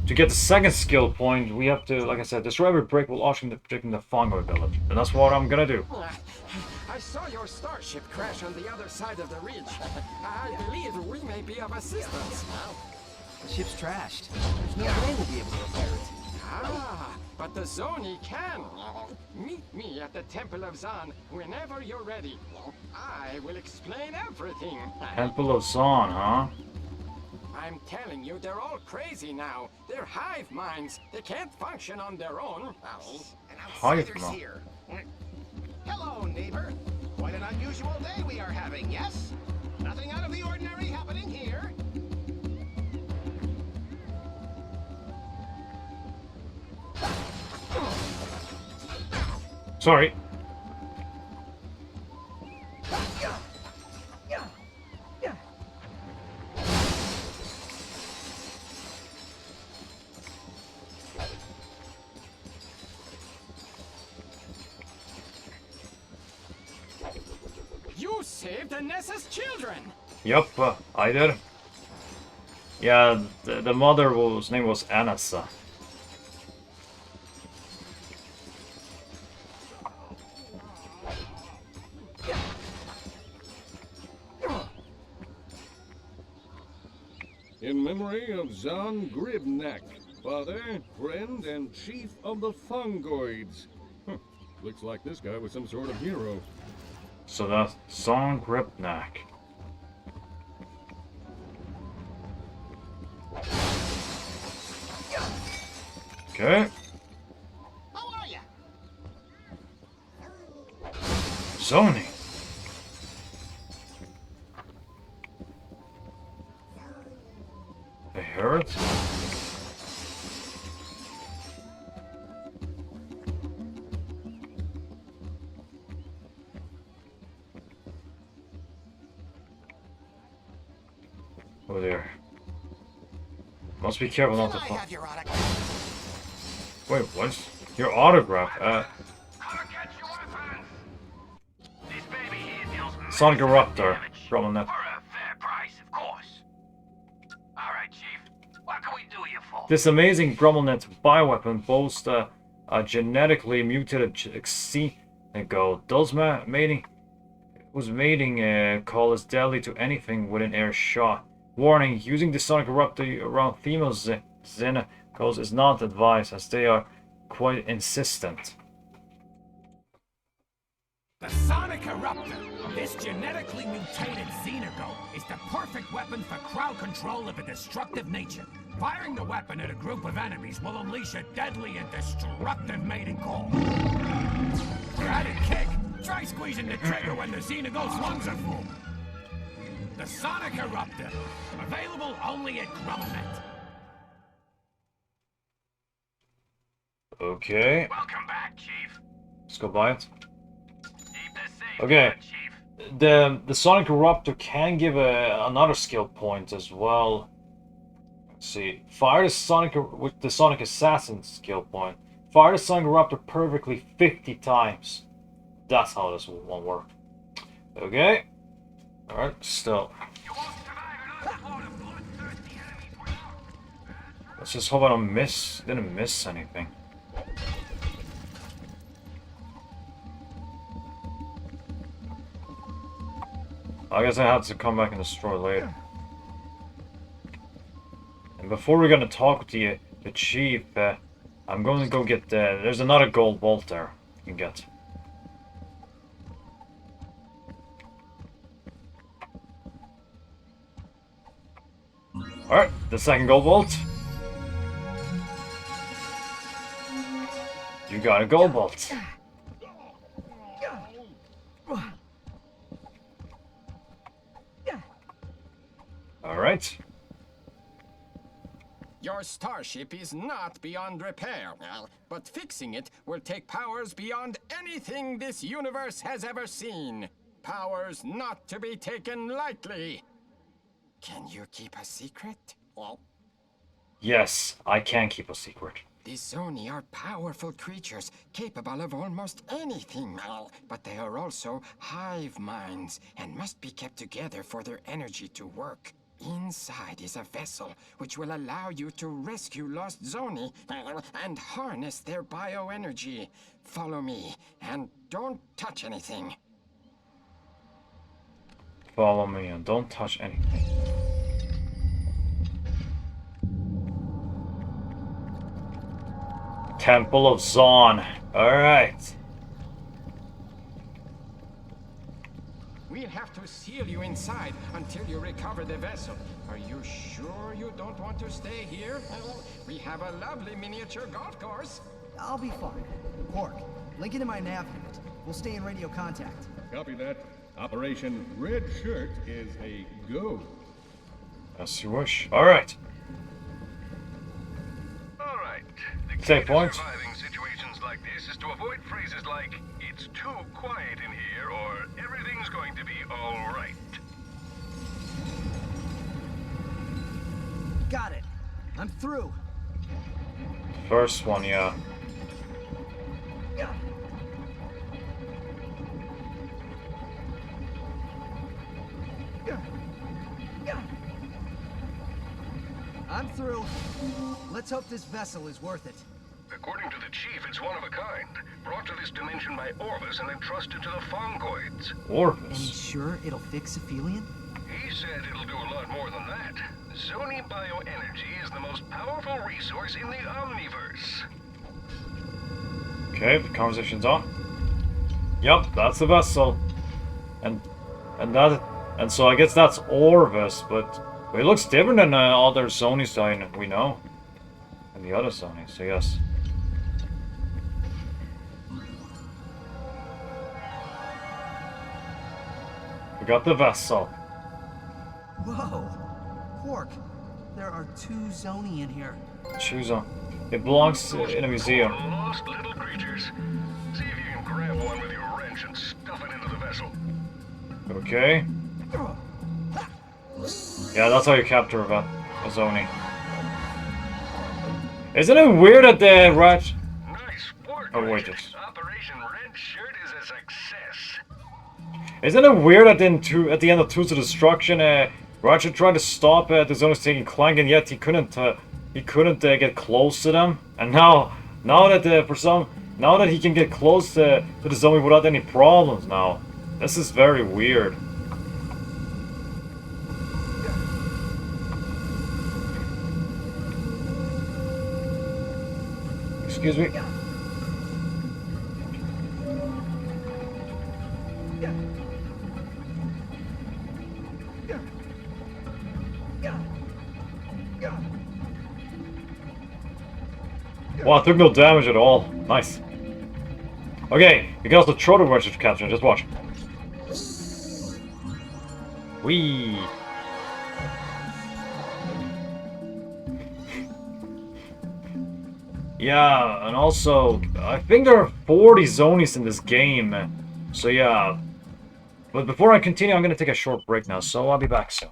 To get the second skill point, we have to, like I said, destroy every brick while launching the project in the Fungoid village. And that's what I'm gonna do. I saw your starship crash on the other side of the ridge. I believe we may be of assistance. The ship's trashed. There's no way we'll be able to repair it. Ah, but the Zoni can. Meet me at the Temple of Zan whenever you're ready. I will explain everything. Temple of Zon, huh? I'm telling you, they're all crazy now. They're hive minds. They can't function on their own. Hive mind. Here. Hello, neighbor. Quite an unusual day we are having, yes? Nothing out of the ordinary happening here. Sorry. You saved Anessa's children! Yup, I did. Yeah, the mother's name was Anessa. In memory of Zan Gribnak, father, friend, and chief of the Fungoids. Huh. Looks like this guy was some sort of hero. So that's Zon Gribnak. Okay. How are you? Zoni. They heard? Oh there. Must be careful not to fall. Wait, what? Your autograph? Sonic Eruptor. From that. This amazing Grummelnet bioweapon boasts a genetically mutated Xenigo. Whose mating call is deadly to anything within earshot. Warning, using the Sonic Eruptor around female Xenagos is not advised as they are quite insistent. The Sonic Eruptor! This genetically mutated Xenogo is the perfect weapon for crowd control of a destructive nature. Firing the weapon at a group of enemies will unleash a deadly and destructive mating call. For added kick, try squeezing the trigger when the Xenogo's lungs are full. The Sonic Eruptor, available only at Grummet. Okay. Welcome back, Chief. Let's go buy it. Keep this safe, Okay. Chief. The Sonic Eruptor can give another skill point as well. Let's see. Fire the Sonic with the Sonic Assassin skill point. Fire the Sonic Eruptor perfectly 50 times. That's how this one works. Okay. Alright, still. Let's just hope I don't didn't miss anything. I guess I have to come back and destroy later. And before we're gonna talk with the chief, I'm going to go get there's another gold bolt there you can get. Alright, the second gold bolt. You got a gold bolt. Alright. Your starship is not beyond repair, but fixing it will take powers beyond anything this universe has ever seen. Powers not to be taken lightly. Can you keep a secret? Yes, I can keep a secret. The Zoni are powerful creatures, capable of almost anything, but they are also hive minds and must be kept together for their energy to work. Inside is a vessel which will allow you to rescue lost Zoni and harness their bioenergy. Follow me, and don't touch anything. Follow me and don't touch anything. Temple of Zon. Alright. We'll have to seal you inside until you recover the vessel. Are you sure you don't want to stay here? We have a lovely miniature golf course. I'll be fine. Quark, link it in my nav unit. We'll stay in radio contact. Copy that. Operation Red Shirt is a go. As you wish. Alright. All right. Save points. Surviving situations like this is to avoid phrases like, it's too quiet in here, or everything's going to be all right. Got it. I'm through. First one, yeah. I'm through. Let's hope this vessel is worth it. According to the chief, it's one of a kind. Brought to this dimension by Orvis and entrusted to the Fongoids. Orvis? And he's sure it'll fix Aphelion? He said it'll do a lot more than that. Zoni bioenergy is the most powerful resource in the Omniverse. Okay, the conversation's on. Yup, that's the vessel. And so I guess that's Orvis, but it looks different than other Zonies that we know. And the other Zonies, so yes. We got the vessel. Whoa. Quark, there are 2 Zoni in here. Choose on. It belongs in a museum. Lost little creatures. See if you can grab one with your wrench and stuff it into the vessel. Okay. Yeah, that's how you capture a Zoni. Isn't it weird that the Ratchet... Nice work, oh, wait, Ratchet. Operation Red Shirt is a success. Isn't it weird that at the end of Tools of Destruction, Ratchet tried to stop the Zonies taking Clank, and yet he couldn't get close to them. And now that he can get close to the Zoni without any problems now. This is very weird. Excuse me. Wow, I took no damage at all. Nice. Okay, you can also throw the Ratchet capture. Just watch. Whee! Yeah, and also, I think there are 40 zonies in this game. So yeah. But before I continue, I'm gonna take a short break now, so I'll be back soon.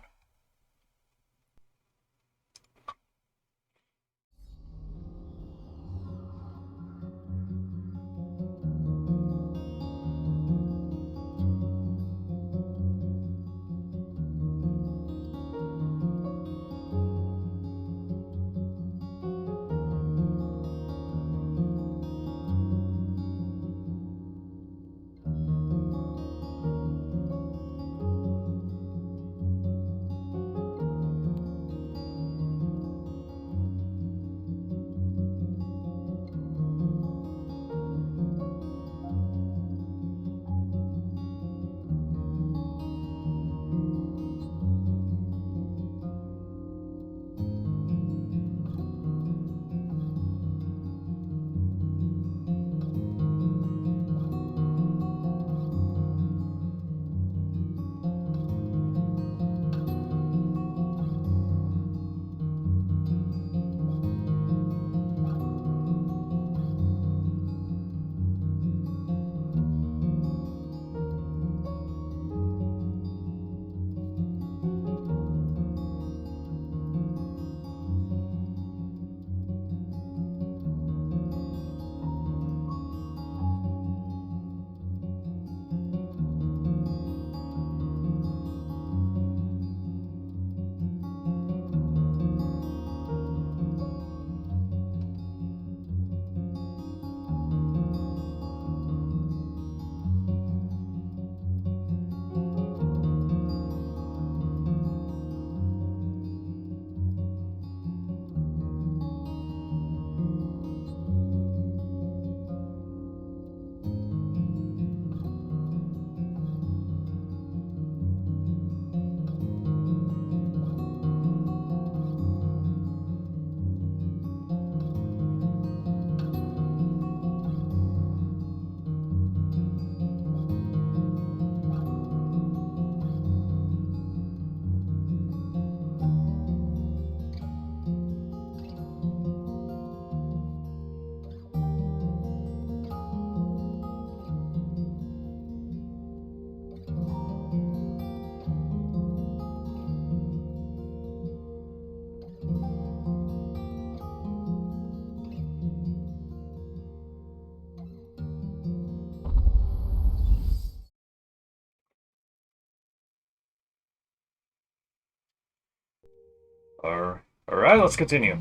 Alright, let's continue.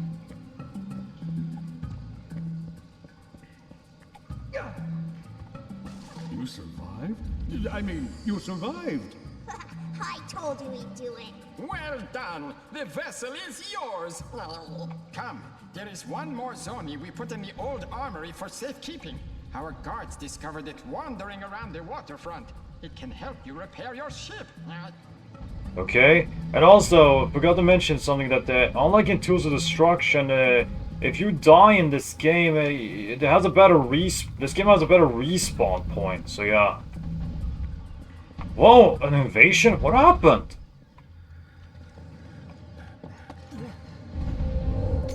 You survived? I mean, you survived. I told you he'd do it. Well done! The vessel is yours! Come, there is one more zoni we put in the old armory for safekeeping. Our guards discovered it wandering around the waterfront. It can help you repair your ship. Okay, and also, forgot to mention something that, unlike in Tools of Destruction, if you die in this game, it has a better this game has a better respawn point, so yeah. Whoa, an invasion? What happened?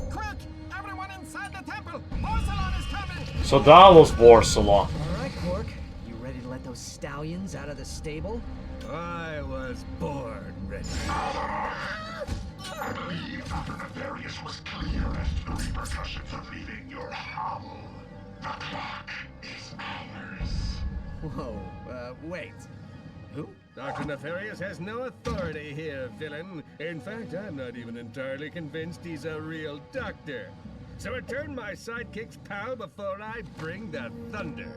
Quick! Everyone inside the temple! Orsalon is coming! So that was Vorsalon. Alright, Quark. You ready to let those stallions out of the stable? I was born ready. I believe Dr. Nefarious was clear as to the repercussions of leaving your hovel. The clock is ours. Whoa, wait. Who? Dr. Nefarious has no authority here, villain. In fact, I'm not even entirely convinced he's a real doctor. So return my sidekick's power before I bring the thunder.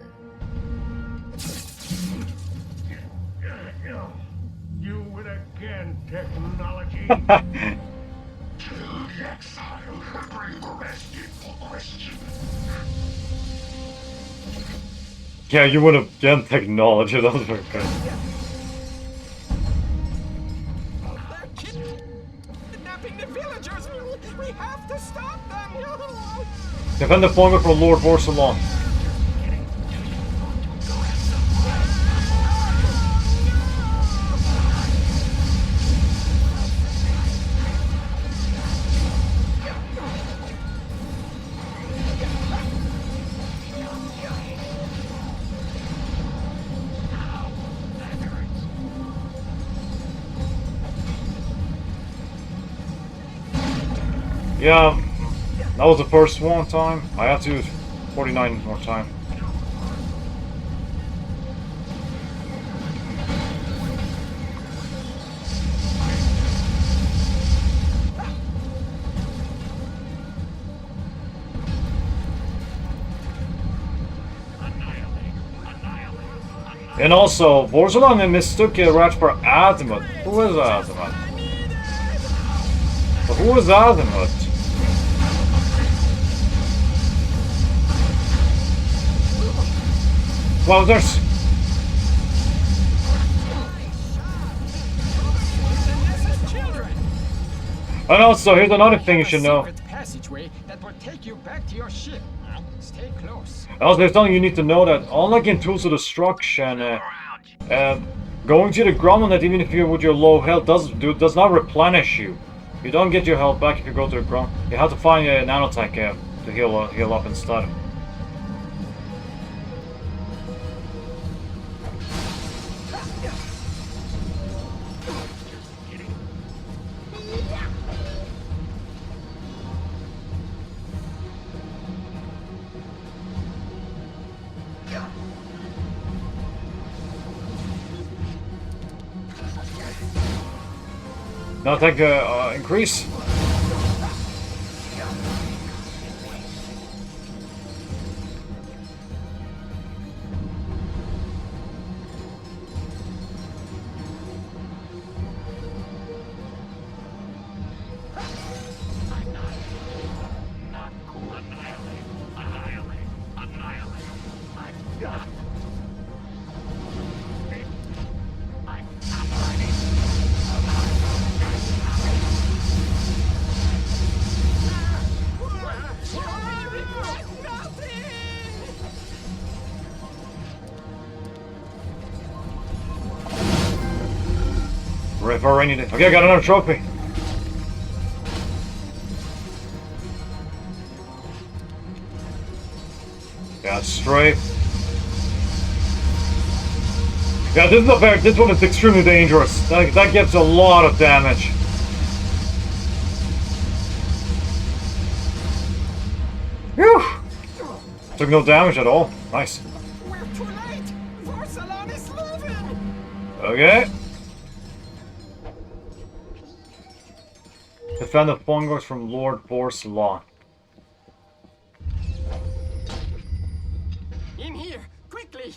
You with again, technology. Kill the exile and bring the rest in for questioning. Yeah, you would have done technology, that was very good. They're kidnapping the villagers! We have to stop them! Defend the Fongo from Lord Vorsalon. Yeah, that was the first one time. I have to use 49 more time. And also, Vorsalon mistook Ratchet for Azimuth. Who is Azimuth? But who is Azimuth? Well, there's... And also, here's another thing you should know. Passageway that will take you back to your ship. Stay close. Also, there's something you need to know that, unlike in Tools of Destruction, going to the ground, that even if you're with your low health, does not replenish you. You don't get your health back if you go to the ground. You have to find a nanotech to heal up instead. Nanotech increase. Right for a rainy day. Okay, I got another trophy. Yeah, straight. Yeah, this is not fair. This one is extremely dangerous. That gets a lot of damage. Whew! Took no damage at all. Nice. We're too late. Vorsalon is leaving. Okay. Defend the Fungos from Lord Vorsalon. In here, quickly.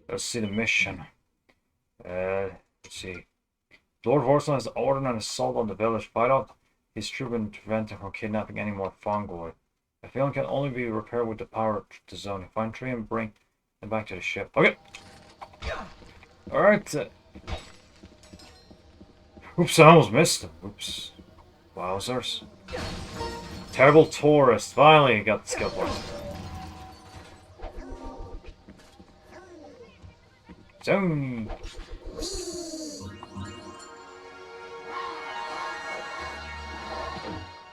Let's see the mission. Let's see. Lord Vorsalon has ordered an assault on the village. Fight off his troop and prevent him from kidnapping any more Fungoi. A feeling can only be repaired with the power of the zone. Find Tree and bring them back to the ship. Okay. Alright. Oops, I almost missed him. Oops. Wowzers. Terrible tourist. Finally got the skill point. Zone.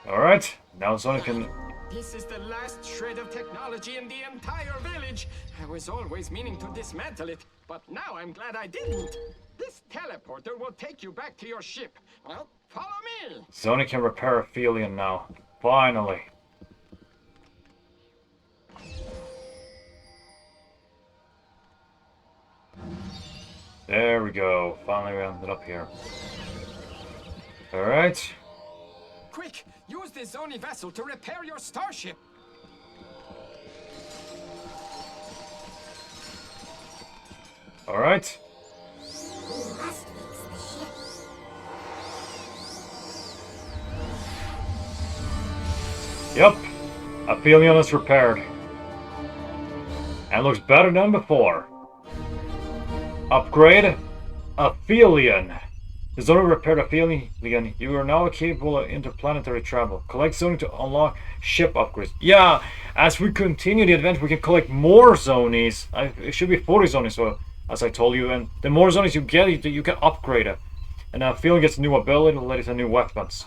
Alright. Now Sonic can... This is the last shred of technology in the entire village. I was always meaning to dismantle it, but now I'm glad I didn't. This teleporter will take you back to your ship. Well, follow me. Sonic can repair Aphelion now. Finally. There we go. Finally we ended up here. Alright. Quick, use this Zoni vessel to repair your starship. Alright. Yep. Aphelion is repaired. And looks better than before. Upgrade Aphelion. The Zoni repaired a failing again. You are now capable of interplanetary travel. Collect Zoni to unlock ship upgrades. Yeah, as we continue the adventure, we can collect more Zonies. It should be 40 Zonies, so, as I told you. And the more Zonies you get, you can upgrade it. And now Feeling gets new ability related to new weapons.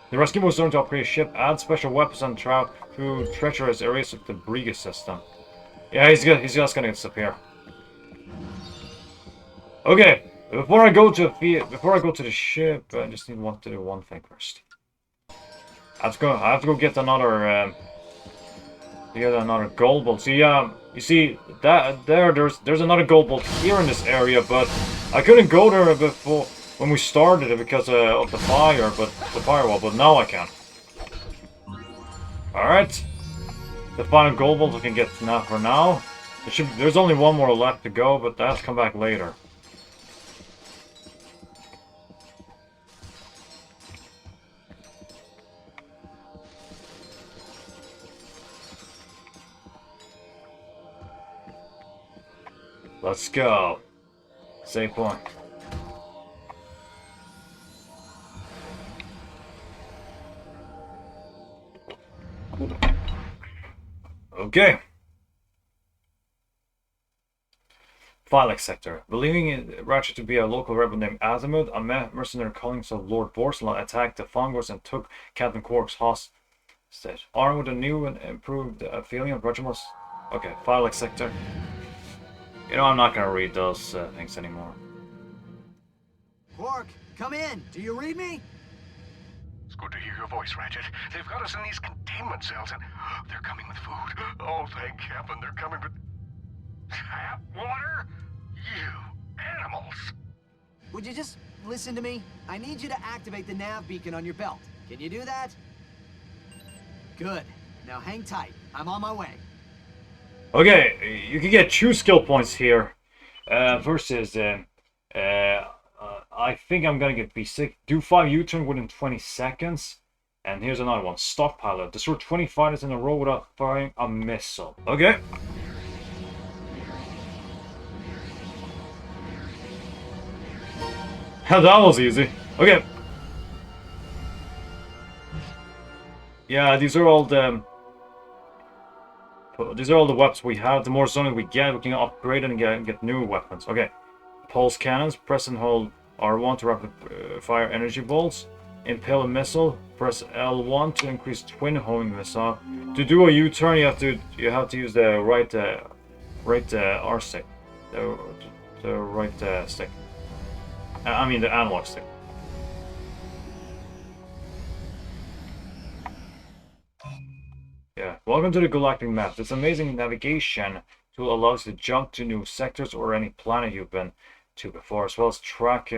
The rescue was Zoni to upgrade a ship, add special weapons, and travel through treacherous areas of the Briga system. Yeah, he's just gonna disappear. Okay. Before I go to the ship, I just need to do one thing first. I have to go get another gold bolt. See, you see that there's another gold bolt here in this area, but I couldn't go there before when we started it because of the firewall. But now I can. All right, the final gold bolt I can get now for now. There's only one more left to go, but that's come back later. Let's go. Save point. Okay. Phylex sector. Believing Ratchet to be a local rebel named Azimuth, a mercenary calling himself Lord Borsalon attacked the Fungors and took Captain Quark's hostage. Armed with a new and improved feeling of Regimus. Okay, Phylex sector. You know, I'm not gonna read those things anymore. Quark, come in. Do you read me? It's good to hear your voice, Ratchet. They've got us in these containment cells, and they're coming with food. Oh, thank heaven, they're coming with tap water. You animals! Would you just listen to me? I need you to activate the nav beacon on your belt. Can you do that? Good. Now hang tight. I'm on my way. Okay, you can get 2 skill points here. First is, I think I'm gonna get B6. Do 5 U-turn within 20 seconds. And here's another one. Stockpile. Destroy 20 fighters in a row without firing a missile. Okay. That was easy. Okay. Yeah, these are all the weapons we have. The more zoning we get, we can upgrade and get new weapons. Okay. Pulse cannons. Press and hold R1 to rapid fire energy bolts. Impale a missile. Press L1 to increase twin homing missile. To do a U-turn, you have to use the right R stick. The right stick. I mean the analog stick. Yeah. Welcome to the Galactic Map. This amazing navigation tool allows you to jump to new sectors or any planet you've been to before, as well as track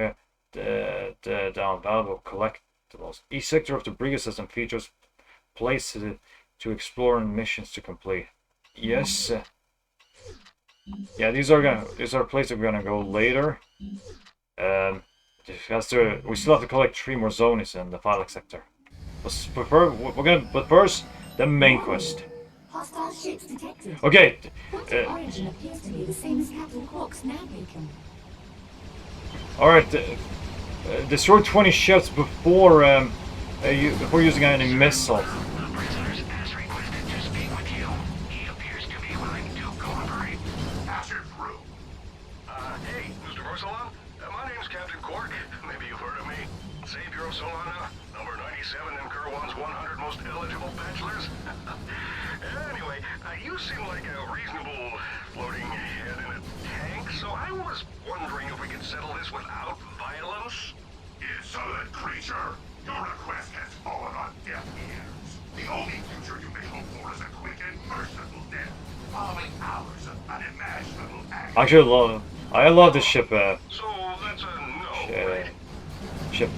the down valuable collectibles. Each sector of the Briga system features places to explore and missions to complete. Yes. Yeah, these are places we're gonna go later. We still have to collect 3 more zonies in the Phylex sector. But first, the main quest. Hostile ships detected. Okay. Point of origin appears to be the same as Captain Quark's nav beacon. Alright, destroy 20 ships before using any missile. Hey, Mr. Borsalon, my name's Captain Quark. Maybe you've heard of me. Savior of Solana, number 97 in Kerwan's 100 most eligible bachelors. Anyway, you seem like a reasonable floating head in a tank, so I was wondering if we could settle this without violence? Insolent creature! Your request has fallen on deaf ears. The only future you may hope for is a quick and merciful death, following hours of unimaginable agony. Actually, I love this ship. So that's a no, right? Ship.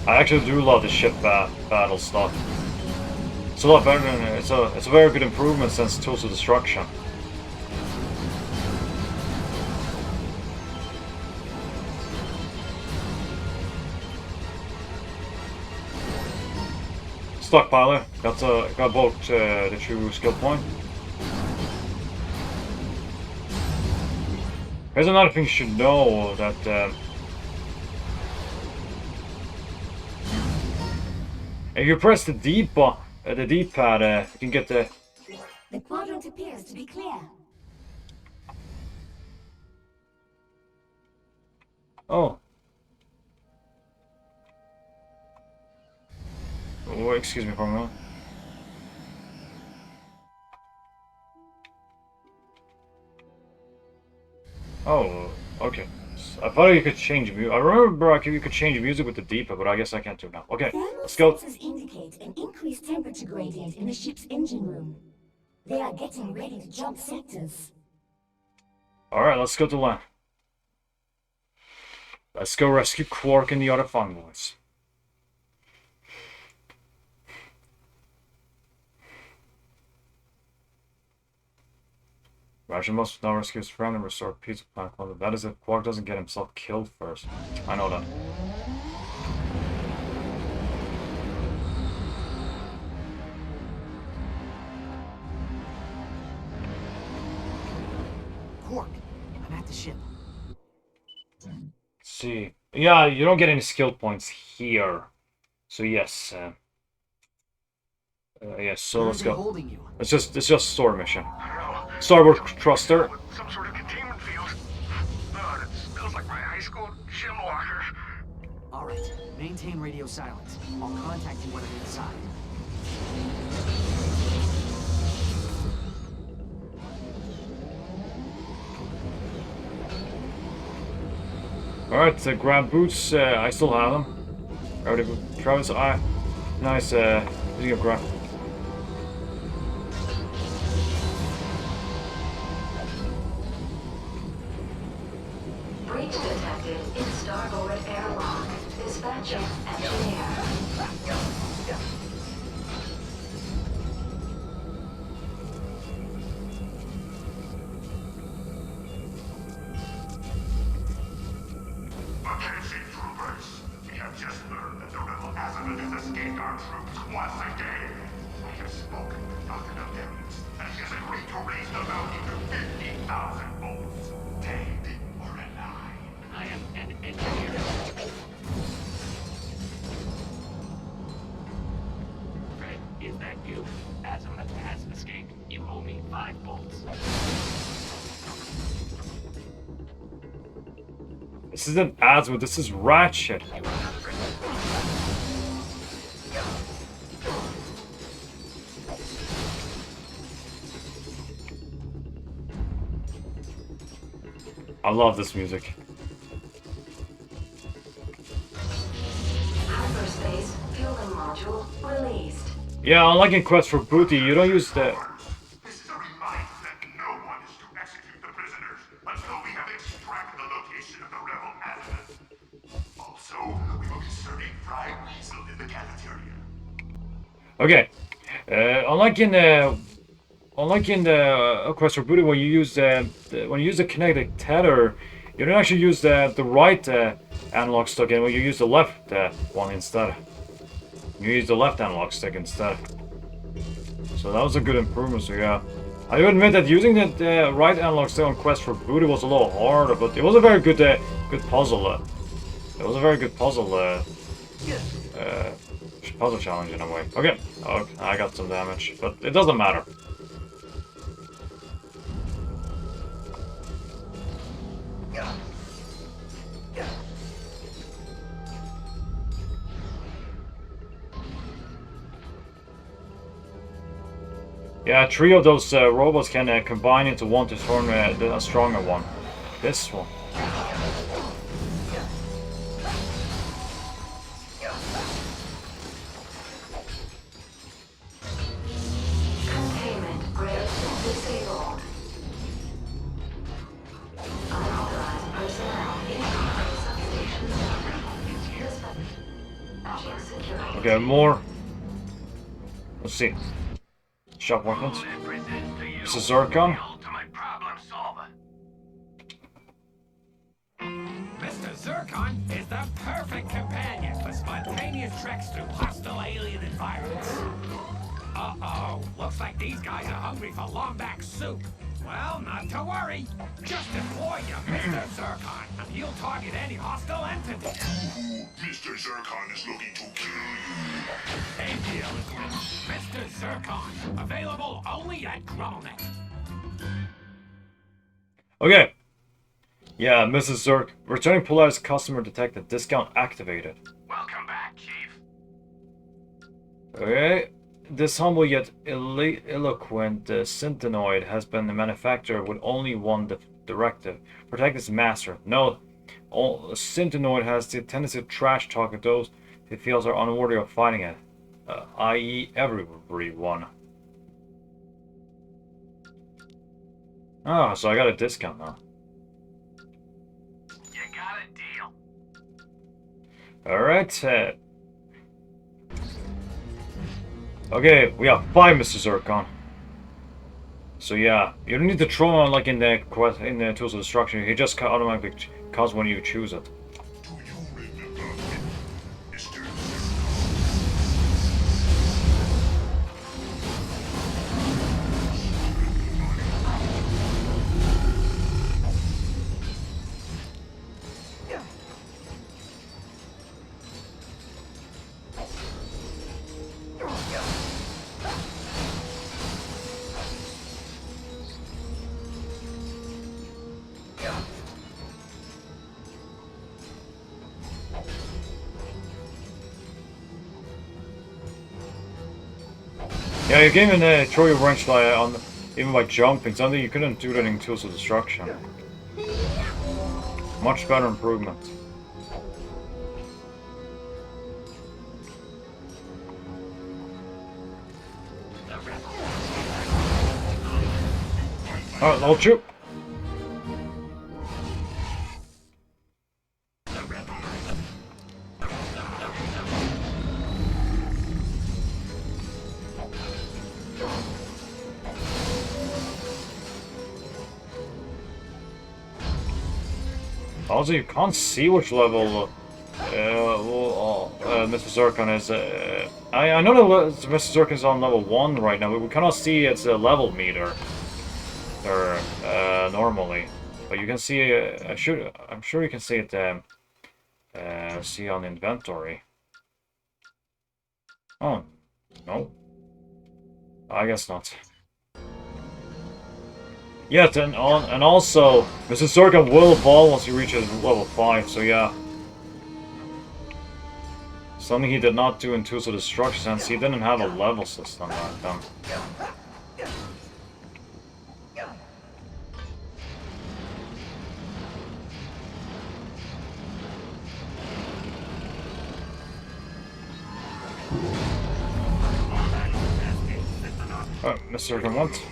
I actually do love the ship battle stuff. It's a lot better than it's a very good improvement since Tools of Destruction. Stockpiler. Got both the true skill point. Here's another thing you should know that if you press the D-pad, you can get the. The quadrant appears to be clear. Oh. Oh, excuse me for a moment. Oh, okay. I thought you could change music. I remember you could change music with the D-pad, but I guess I can't do it now. Okay, let's go. Sensors indicate an increased temperature gradient in the ship's engine room. They are getting ready to jump sectors. Alright, let's go to land. Let's go rescue Quark and the other Fun Boys. Ratchet must now rescue his friend and restore peace of Planet London. That is if Quark doesn't get himself killed first. I know that. Quark, I'm at the ship. Let's see. Yeah, you don't get any skill points here. So yes. Yes, so let's go. It's just story mission. Starboard thruster. Some sort of containment field. Oh, it smells like my high school gym locker. Alright, maintain radio silence. I'll contact you when I'm inside. Alright, grab boots. I still have them. Already, Travis, nice. You go grab. Breach detected in starboard airlock. Dispatching engineer. Attention, troopers. We have just learned that the rebel azimuth has escaped our troops once again. I have spoken with Dr. Nevins, and he has agreed to raise the bounty to 50,000 volts. Dead or alive. I am an engineer. Fred, is that you? Azimuth has escaped. You owe me 5 bolts. This isn't Azimuth, this is Ratchet. I love this music. Hyperspace fueling module released. Yeah, unlike in Quest for Booty, you don't use the... This is a reminder that no one is to execute the prisoners until we have extracted the location of the rebel azimuth. Also, we will be serving fried weasel in the cafeteria. Okay. Unlike in the Quest for Booty, when you use the kinetic tether, you don't actually use the right analog stick, and when you use the left one instead. You use the left analog stick instead. So that was a good improvement. So yeah, I do admit that using the right analog stick on Quest for Booty was a little harder, but it was a very good good puzzle. It was a very good puzzle puzzle challenge in a way. Okay, I got some damage, but it doesn't matter. Yeah, 3 of those robots can combine into one to turn a stronger one. This one. Containment grid disabled. Unauthorized personnel in substations. Security. Okay, more. Let's see. Shop weapons. This is Zircon. Mr. Zircon is the perfect companion for spontaneous treks through hostile alien environments. Uh-oh, looks like these guys are hungry for Lombax soup. Well, not to worry. Just deploy you, Mr. Zircon, and he'll target any hostile entity. Mr. Zircon is looking to kill you. Same deal as Mr. Zircon. Available only at Grommelnet. Okay. Yeah, Mrs. Zirk. Returning Polaris customer detected. Discount activated. Welcome back, Chief. Okay. This humble yet eloquent synthenoid has been manufactured with only one directive. Protect its master. No, synthenoid has the tendency to trash talk those he feels are unworthy of fighting it. I.e. everyone. Ah, so I got a discount now. You got a deal. Alright, okay, we have 5 Mr. Zircon. So yeah, you don't need to throw on like in the Tools of Destruction. He just automatically costs when you choose it. Yeah, you can even throw your wrench even by jumping, something you couldn't do that in Tools of Destruction. Much better improvement. Alright, I'll shoot. Also, you can't see which level Mr. Zircon is. I know that Mr. Zircon is on level 1 right now, but we cannot see its level meter normally. But you can see. I'm sure you can see it. See on inventory. Oh, no. I guess not. Yes, and also, Mr. Zircon will evolve once he reaches level 5, so yeah. Something he did not do in Tools of Destruction, since he didn't have a level system back then. Alright, Mr. Zircon once.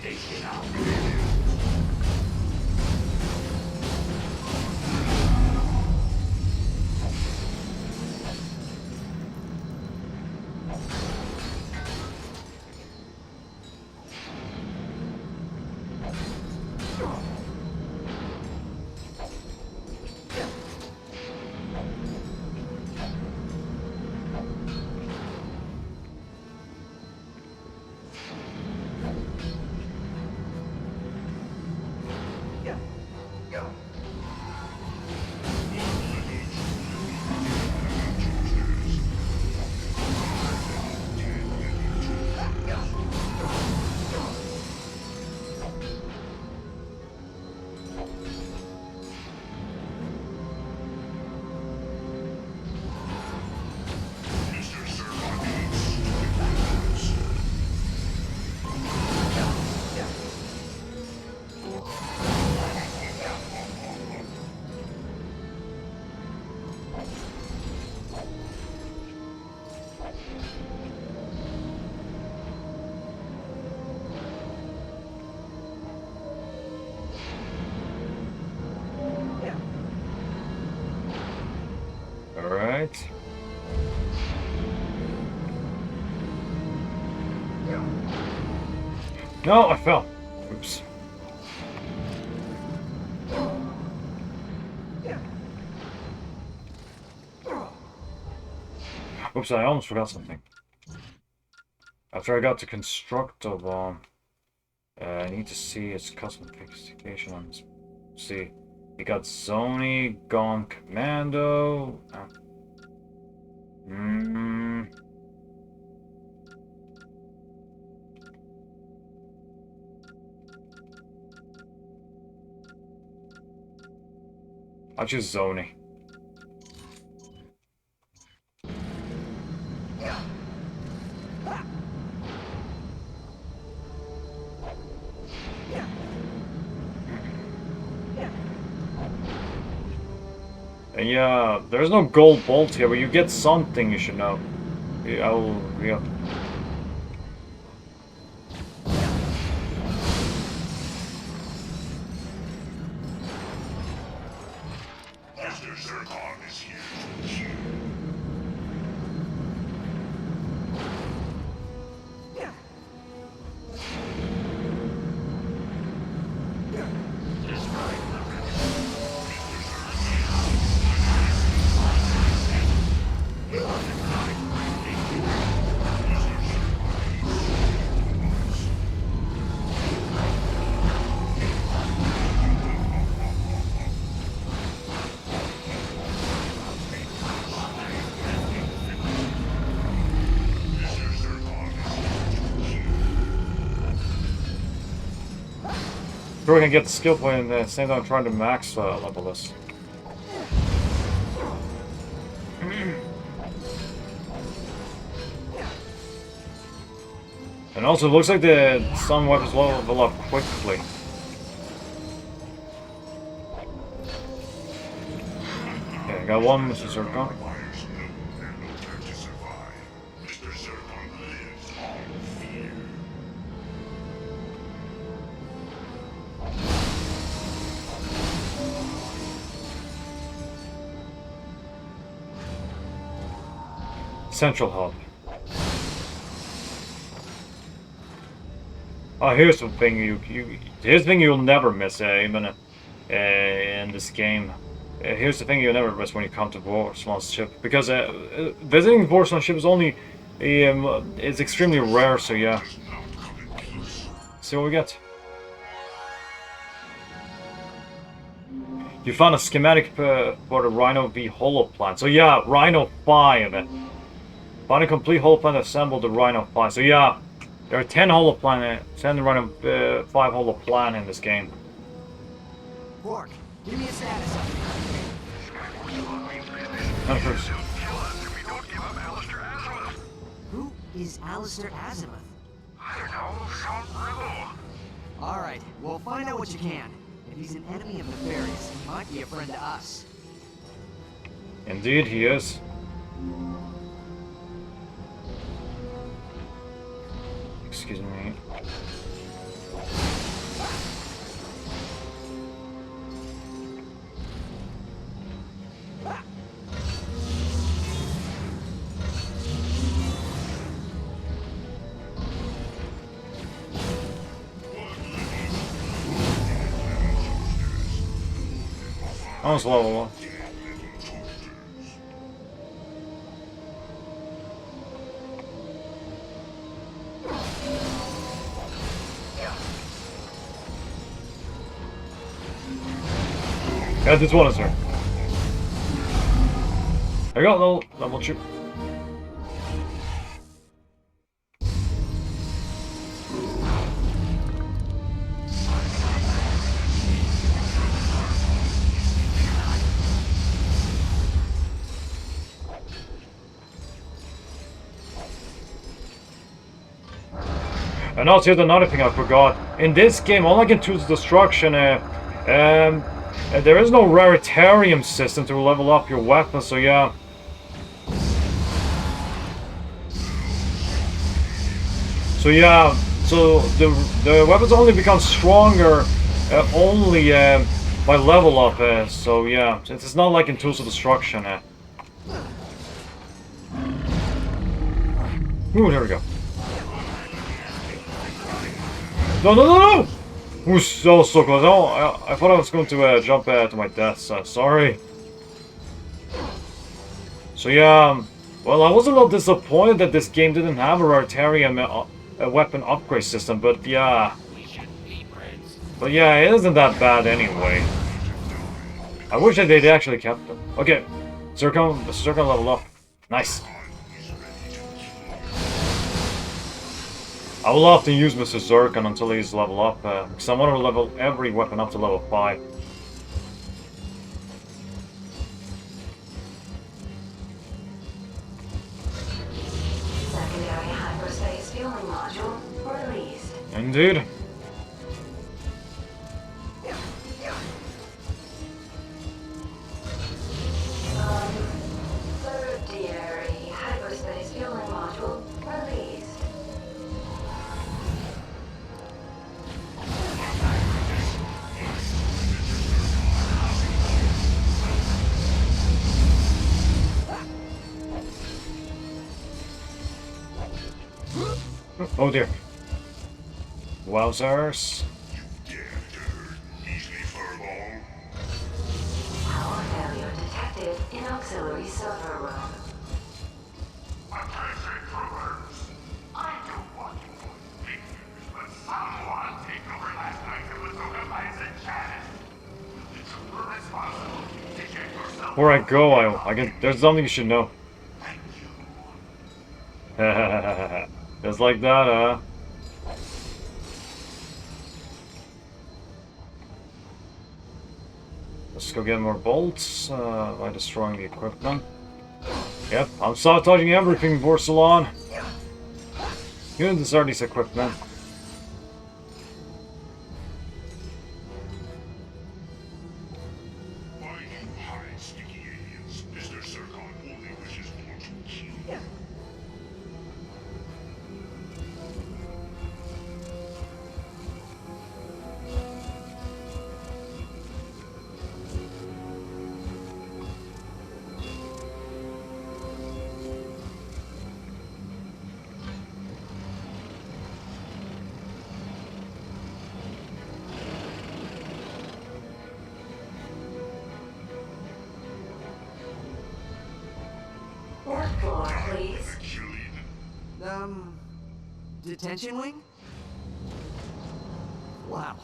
Alright. No, I fell. Oops. Oops, I almost forgot something. After I got the constructive I need to see its customization on this. See, we got Sony, Gone Commando. I'll choose Sony. Yeah, there's no gold bolt here, but you get something you should know. Yeah. Mr. Zircon is here to kill. Sure, we can get the skill point and at the same time trying to max level this. And also, it looks like some weapons level up quickly. Okay, I got one, Mr. Zircon. Central hub. Oh, here's the thing here's the thing you'll never miss, even in this game. Here's the thing you'll never miss when you come to Vorslan's ship, because visiting Vorslan's ship is only it's extremely rare. So yeah. See what we get. You found a schematic for the Rhino V holoplan. So yeah, Rhino 5. Find a complete holoplan assembled the Rhino 5. So yeah, there are 10 holoplan, 10 Rhino 5 holoplan in this game. Quark, give me a status update. Who is Alistair Azimuth? I don't know, some rebel. Alright, well find out what you can. If he's an enemy of Nefarious, he might be a friend to us. Indeed, he is. Excuse me. Almost level 1. Yeah, this one is her. There you go, level 2. And also here's another thing I forgot. In this game, unlike in Tools of Destruction, there is no raritarium system to level up your weapon, so yeah. So yeah, so the weapons only become stronger only by level up, so yeah. It's not like in Tools of Destruction. Ooh, there we go. No! Ooh, so close. Oh, I thought I was going to jump to my death, so sorry. So yeah, well, I was a little disappointed that this game didn't have a Raritarium weapon upgrade system, but yeah. But yeah, it isn't that bad anyway. I wish that they'd actually kept them. Okay, Zircon leveled up. Nice. I will often use Mr. Zircon until he's level up, because I want to level every weapon up to level 5. Secondary hyperspace fueling module released. Indeed. Tertiary hyperspace fueling module released. Oh dear. Wowzers. Power failure detected in auxiliary server room. Attention troopers. I don't want to put figures, but someone take over last night and was organizing Janet. The trooper responsible to get yourself. Before I go, there's something you should know. Just like that, huh? Let's go get more bolts by destroying the equipment. Yep, I'm sabotaging everything, Borsalon. You didn't desert this equipment. Work floor, please. Detention wing? Wow.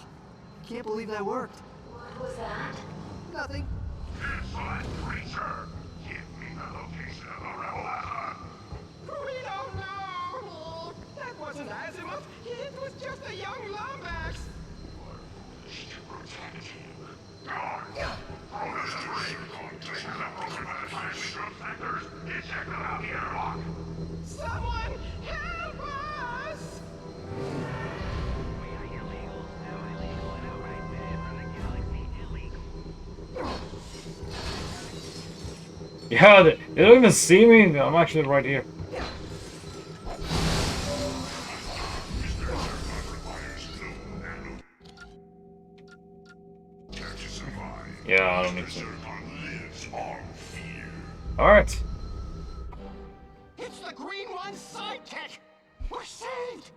Can't believe that worked. What was that? Nothing. Insolent creature. Give me the location of the rebel asset. We don't know. That wasn't Azimuth. It was just a young Lombax. To protect him. Guard. Promise to Zircon to set up automatic ship sectors. Eject them out the airlock. Someone help us! Yeah, they don't even see me. I'm actually right here. Yeah, I don't need to. Alright. It's the Green One's sidekick! We're saved!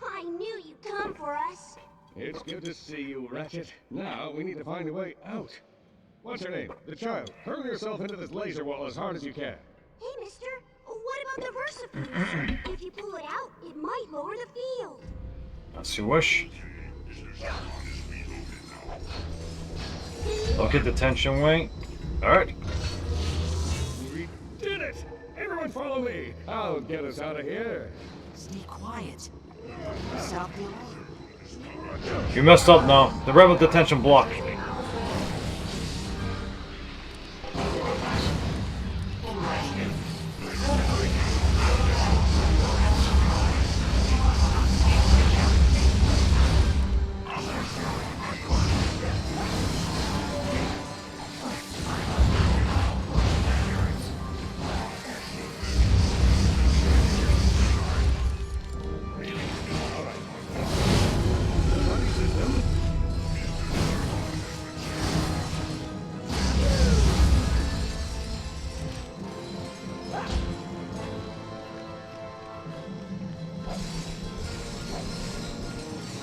I knew you'd come for us. It's good to see you, Ratchet. Now we need to find a way out. What's her name? The child. Hurl yourself into this laser wall as hard as you can. Hey, mister, what about the Versafuse? If you pull it out, it might lower the field. As you wish. Look at the tension wing. Alright. We did it! Everyone follow me! I'll get us out of here. Stay quiet. Stop the alarm. You messed up now. The rebel detention blocked me.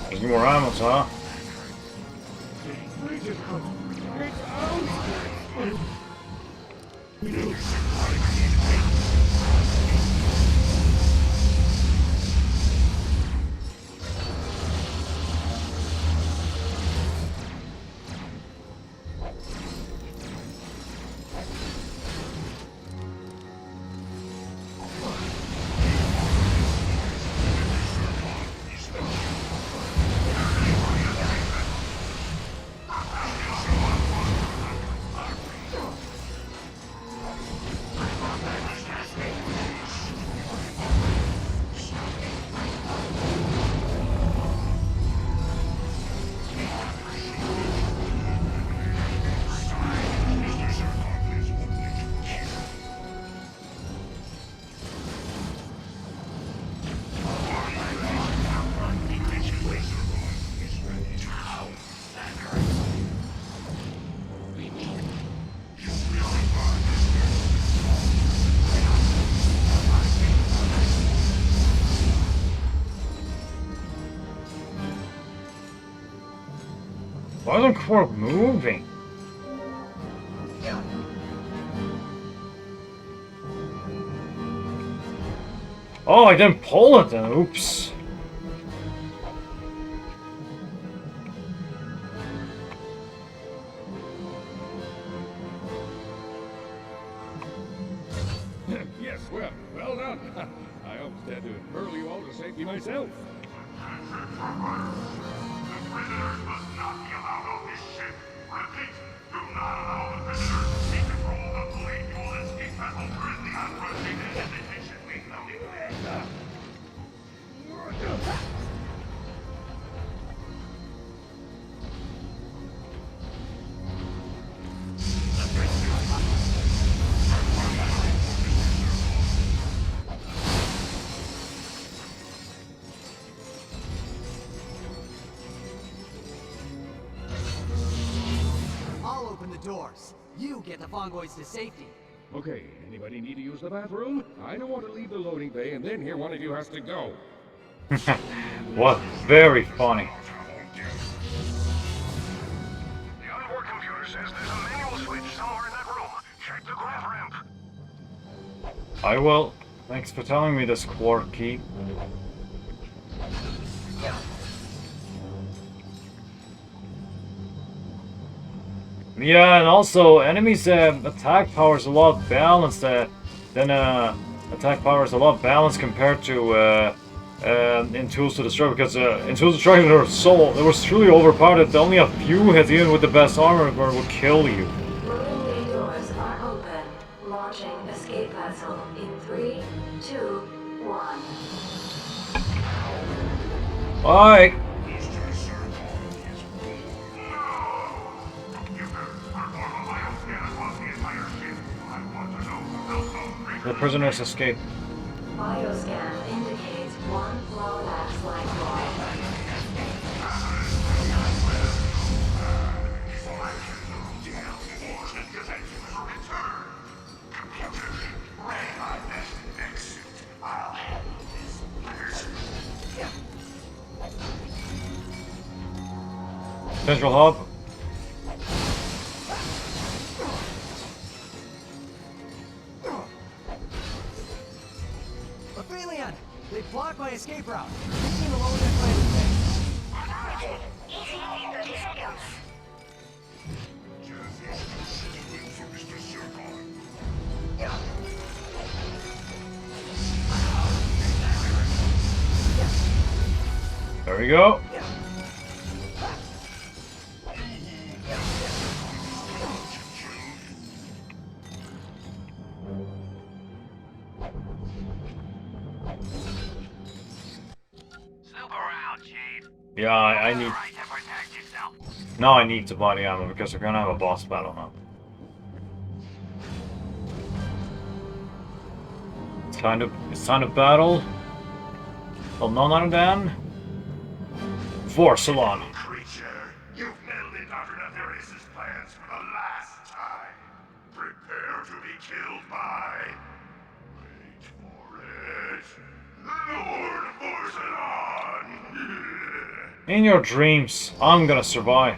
There's more ammo, huh? Why isn't Quark moving? Oh, I didn't pull it then. Oops. Yes, well done. I almost had to hurl you all to safety myself. The prisoners must not be allowed on this ship. Repeat, do not allow the prisoners to take control of the fully fueled escape vessel currently on rotating and efficiently loading. I'll open the doors. You get the Fongoids to safety. Okay, anybody need to use the bathroom? I don't want to leave the loading bay and then hear one of you has to go. What? Very funny. The onboard computer says there's a manual switch somewhere in that room. Check the grav ramp. I will. Thanks for telling me this, Quarky. Yeah, and also enemies' attack power is a lot balanced. Attack power is a lot balanced compared to in Tools to Destroy, because in Tools to Destroy they were truly overpowered. That only a few hits, even with the best armor, would kill you. Loading bay doors are open. Launching escape vessel in 3, 2, 1. Alright. The prisoners escape. Bioscan indicates one Lorax life form. Central hub. Aphelion! They blocked my escape route. Leave me alone and play with me. Acknowledged. ETA 30 seconds. There we go. Yeah, I need... Now I need to buy the ammo because we're gonna have a boss battle now. It's time to battle. Well, none other than... For Salon. Creature, you've meddled in Dr. Nefarious' plans for the last time. Prepare to be killed by... Wait for it. Lord Porcelain! In your dreams, I'm gonna survive.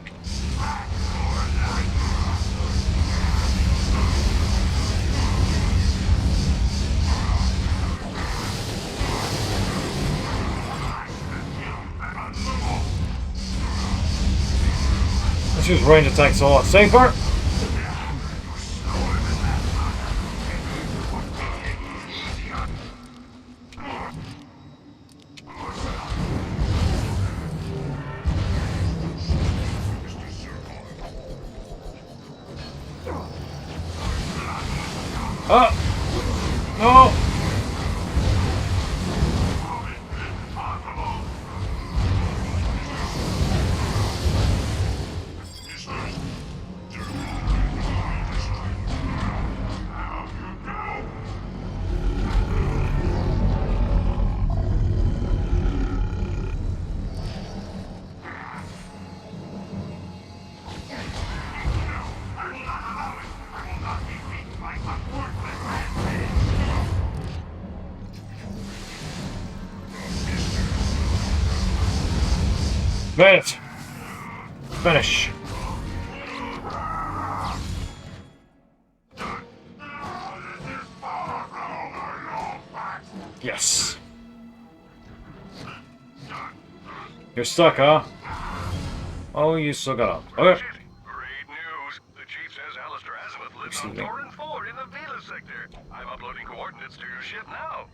Let's use range attacks a lot safer. No! Finish. Yes. You're stuck, huh? Oh, you still got up. Okay. Great news. The chief says Alistair Azimuth lives on Torrin 4 in the Vela sector. I'm uploading coordinates to your ship now.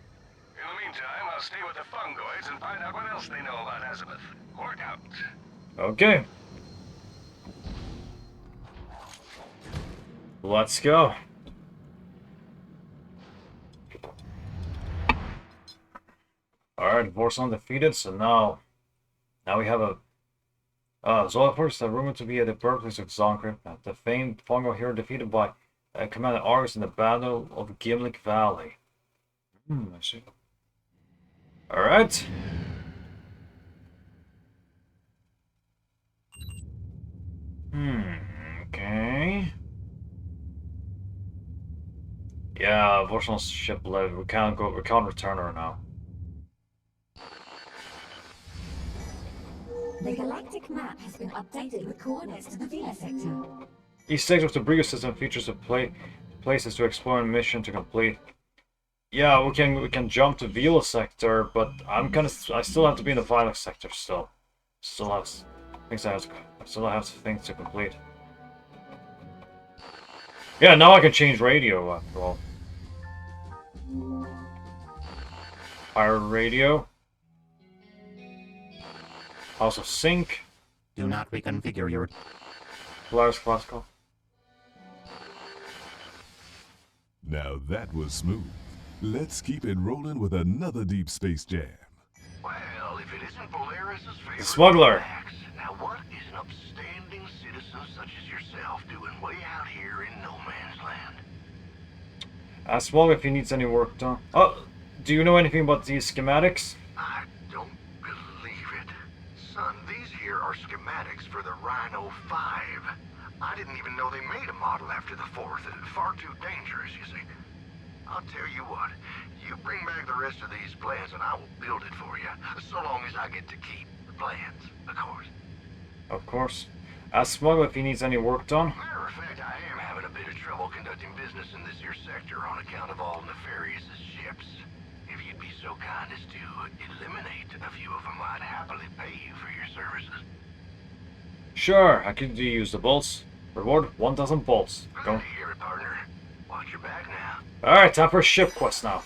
In the meantime, I'll stay with the fungoids and find out what else they know about Azimuth. Work out. Okay. Let's go. Alright, Vorson defeated, so now we have a Zolafors, rumored to be at the birthplace of Zonkrim, the famed fungal hero defeated by Commander Argus in the Battle of Gimlick Valley. I see. Alright. Okay. Yeah, Vorson's ship left. We can't return her now. The galactic map has been updated with coordinates to the Vela sector. Each sector of the Brigo system features places to explore and mission to complete. Yeah, we can jump to Vela sector, but I still have to be in the Violet sector still. Still have things to complete. Yeah, now I can change radio after all. Pirate radio. House of Sync. Do not reconfigure your... Polaris Classical. Now that was smooth. Let's keep it rolling with another Deep Space Jam. Well, if it isn't Polaris' favorite... Smuggler. Now what is an upstanding citizen such as yourself doing way out here in no man's land? Ask Smuggler if he needs any work done. Oh, do you know anything about these schematics? I don't believe it. Son, these here are schematics for the Rhino 5. I didn't even know they made a model after the 4th. Far too dangerous, you see. I'll tell you what, you bring back the rest of these plans and I will build it for you. So long as I get to keep the plans, of course. Of course. Ask Smuggler if he needs any work done. Matter of fact, I am having a bit of trouble conducting business in this here sector on account of all nefarious ships. If you'd be so kind as to eliminate a few of them, I'd happily pay you for your services. Sure, I could use the bolts. Reward 1,000 bolts. Go. Hear it, partner. Watch your back now. Alright, time for a ship quest now.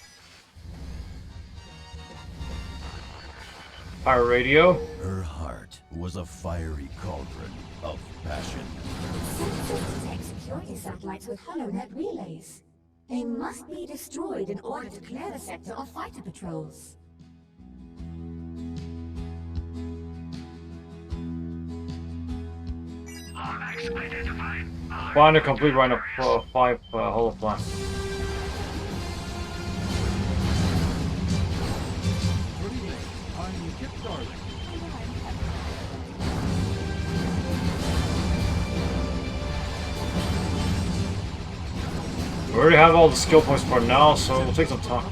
Pirate radio. Her heart was a fiery cauldron of passion. Sensors detect security satellites with HoloNet relays. They must be destroyed in order to clear the sector of fighter patrols. Find a complete Rhino 5 holoplan. We already have all the skill points for now, so it'll take some time.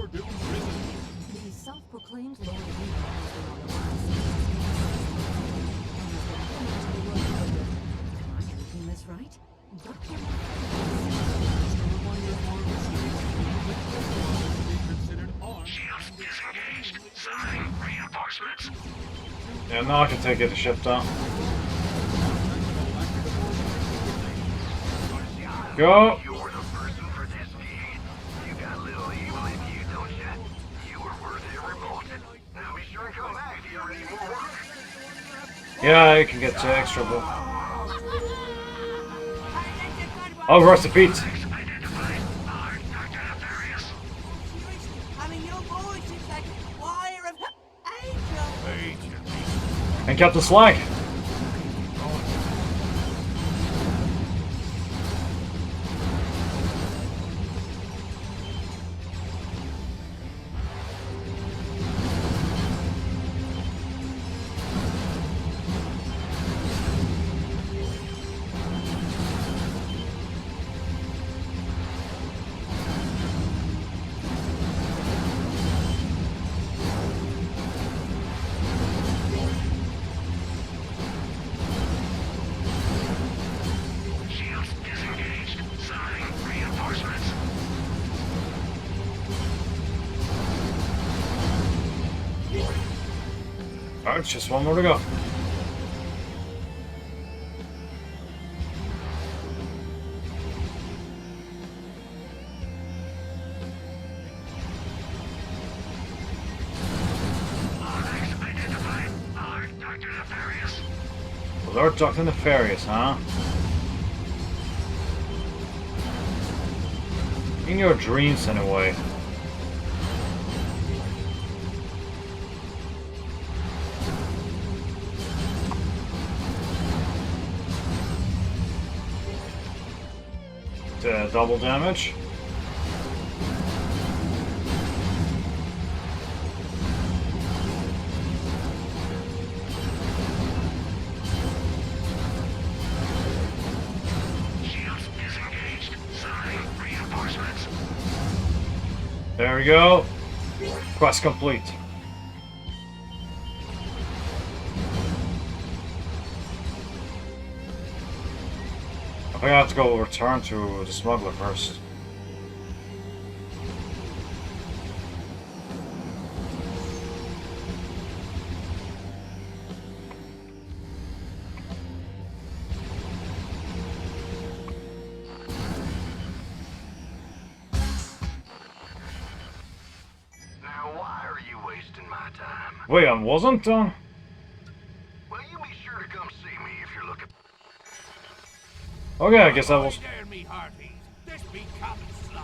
The self-proclaimed Lord of Evil has been on the rise. Am I getting this right? Shields disengaged. Sign reinforcements. Yeah, now I can take it to ship down. Go! You're the person for this deed. You got a little evil in you, don't you? You were worth every bullet. Now be sure and come back if you ever need more work. Yeah, you can get extra blue. Oh, rush the beat. I mean, your voice is like a choir of angels. And Captain Slag. Alright, just one more to go. Lord Dr. Nefarious, huh? In your dreams, anyway. Double damage. There we go. Quest complete. I think I have to go return to the smuggler first. Wait, I wasn't done? Well, you be sure to come see me if you're looking. Okay, I guess I was. There, me hearties. This be Common Slug.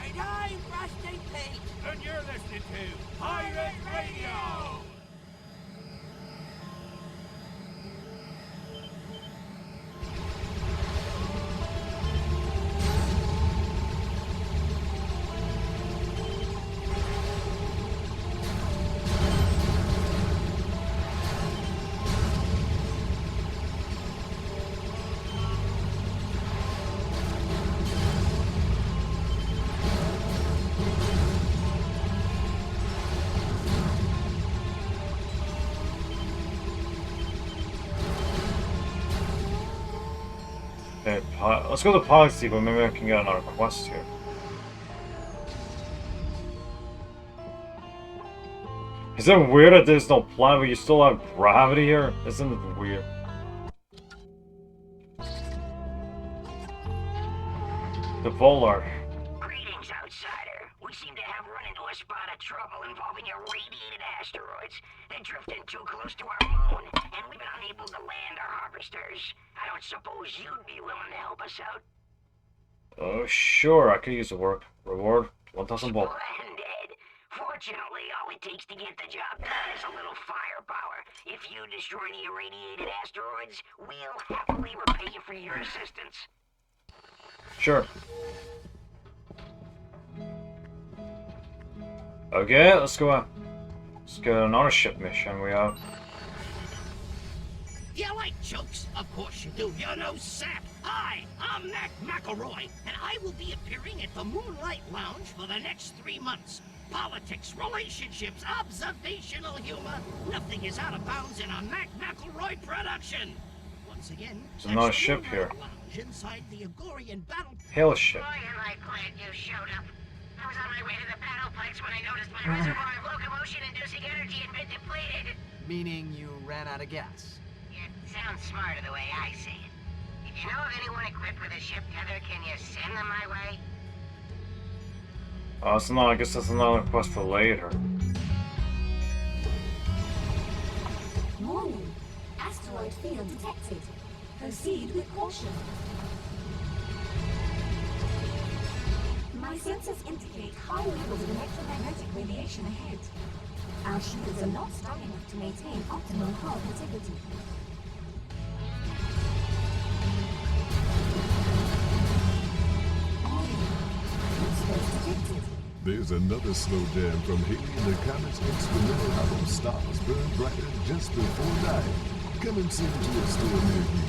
And I'm Rusty Pete. And you're listening to Pirate Radio. Okay, let's go to policy, but maybe I can get another quest here. Is it weird that there's no planet but you still have gravity here? Isn't it weird? The Volar. Greetings, outsider. We seem to have run into a spot of trouble involving irradiated asteroids that drifted too close to our moon, and we've been unable to land our harvesters. I don't suppose you'd be willing to help us out? Oh, sure, I could use a reward. 1,000 gold. Splendid. Fortunately, all it takes to get the job done is a little firepower. If you destroy the irradiated asteroids, we'll happily repay you for your assistance. Sure. Okay, let's go on. Let's get another ship mission we have. You like jokes? Of course you do. You're no sap. Hi, I'm Mac McElroy, and I will be appearing at the Moonlight Lounge for the next 3 months. Politics, relationships, observational humor. Nothing is out of bounds in a Mac McElroy production. Once again, there's another ship here. Inside the Agorian battle. Hail ship. Boy, am I glad you showed up. I was on my way to the battleplex when I noticed my reservoir of locomotion-inducing energy had been depleted. Meaning you ran out of gas? It sounds smarter the way I say it. If you know of anyone equipped with a ship tether, can you send them my way? Oh, so no, I guess that's another quest for later. Warning. Asteroid field detected. Proceed with caution. My sensors indicate high levels of electromagnetic radiation ahead. Our shields are not strong enough to maintain optimal hull integrity. There's another slow jam from Haley and the Comet's instrumental album Stars Burn Brighter Just Before Night. Coming soon to a store near you.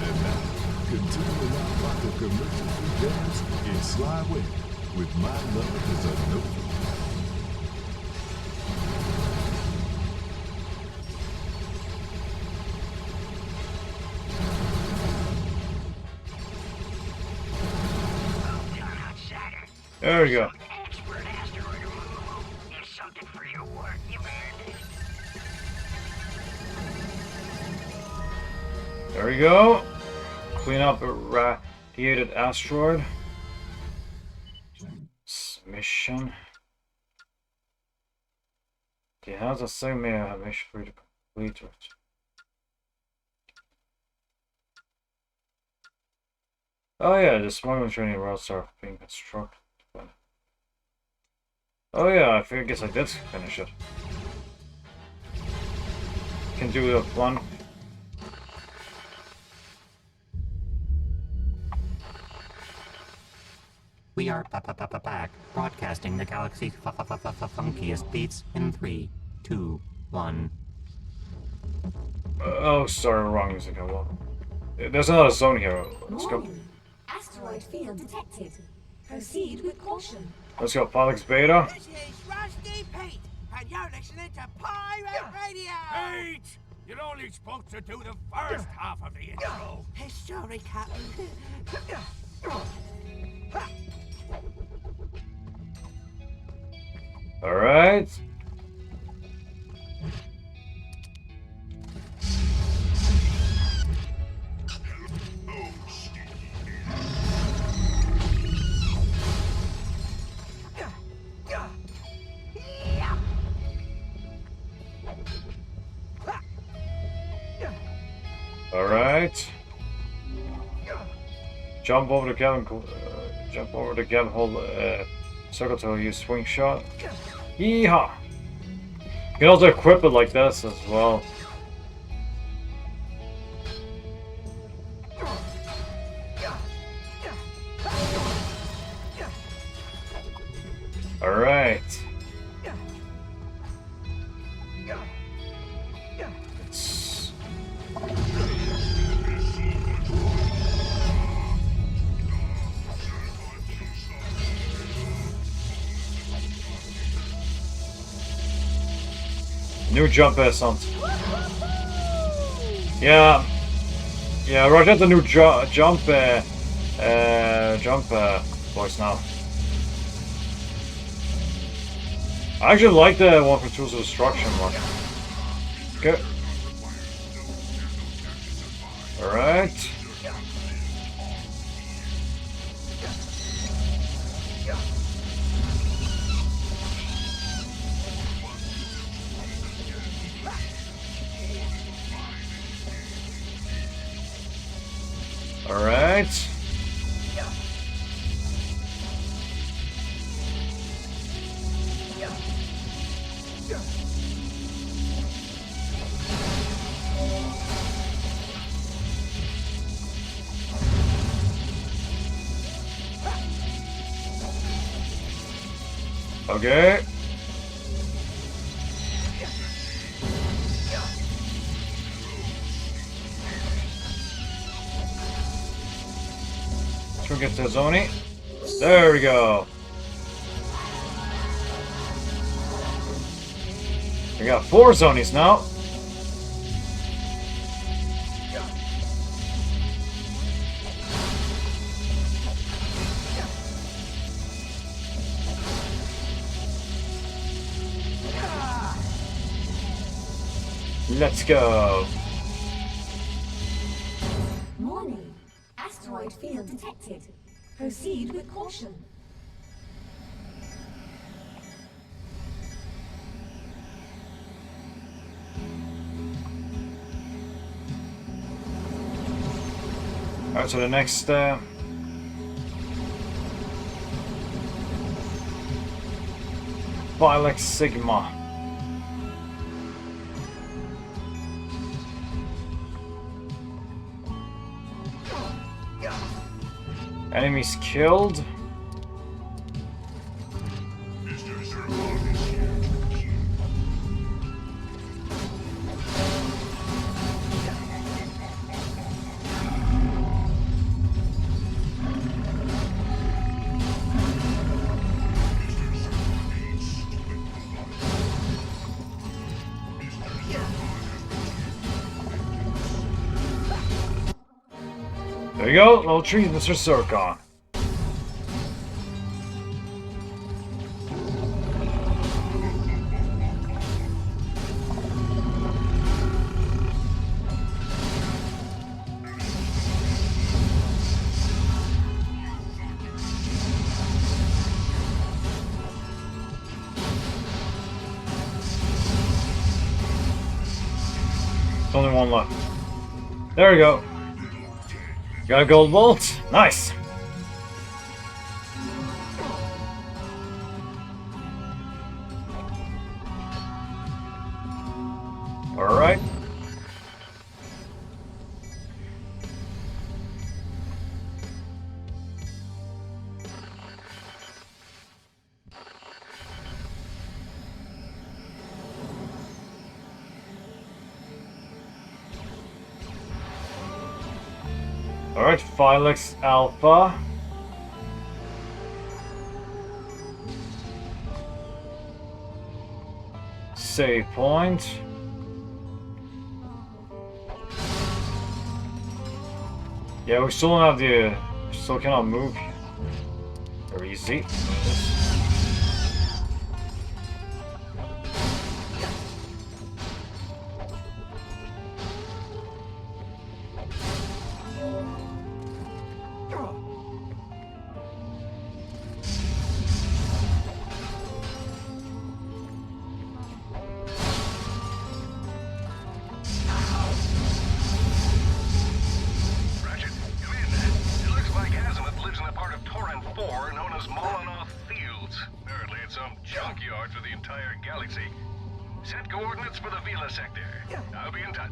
And now, continuing our block of commercial-free jams is Sly Way with My Love is a Nova. There we go. There we go. Clean up a radiated asteroid. Mission. Det has a same mission for you to complete it. Oh yeah, the smuggling training routes are being constructed. Oh yeah, I guess I did finish it. Can do the one. We are back, broadcasting the galaxy's funkiest beats in 3, 2, 1. Oh, sorry, wrong music. Well, there's another zone here. Let's go. Asteroid field detected. Proceed with caution. Let's go, Pollux Beta. This is Rusty Pete, and you're listening to Pirate Radio! Pete! You're only supposed to do the first half of the intro. Sorry, Captain. Alright. Alright. Jump over the cabin. Jump over the cabin hole. Circle to use swing shot. Yeehaw! You can also equip it like this as well. Alright. New jump sounds. Yeah, Roger, the new jump voice now. I actually like the one for Tools of Destruction one. Okay. Alright. Alright. Okay. Let's go get to Zoni. There we go. We got 4 Zonies now. Let's go. Warning. Asteroid field detected. Proceed with caution. Alright, so the next Vilex Sigma. Enemies killed. There you go, little trees, Mr. Zircon. There's only one left. There we go. Got a gold bolt. Nice. Alright. Alright, Philex Alpha. Save point. Yeah, we still don't have the... still cannot move. Very easy. junkyard for the entire galaxy. Set coordinates for the Vila sector. I'll be in touch.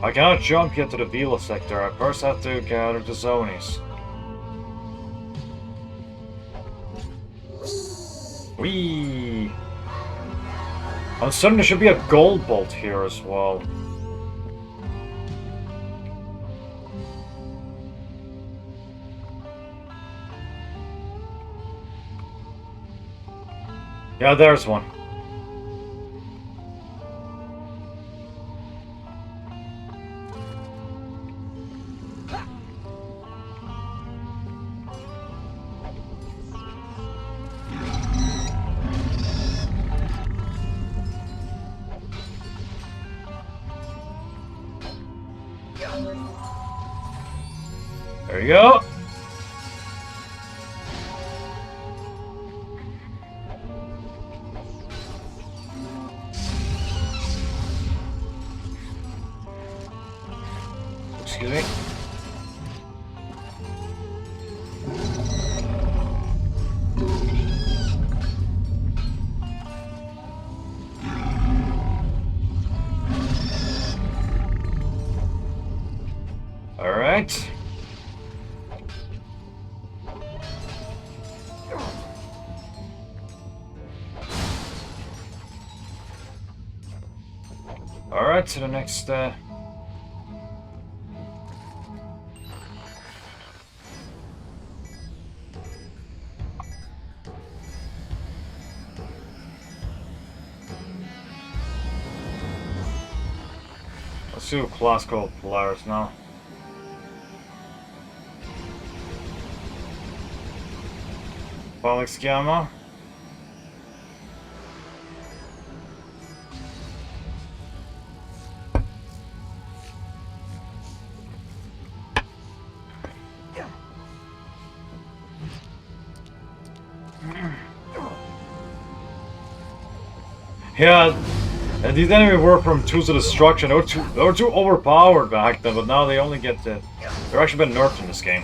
I cannot jump yet to the Vila sector. I first have to gather the zonies. Whee! On sudden there should be a gold bolt here as well. Yeah, there's one. There you go. Excuse me. All right. All right, to the next. Let's do classical Polaris now. Alex Gamma. Yeah, and these enemy work from Tools of Destruction. They were too overpowered back then, but now they only get the... They're actually been nerfed in this game.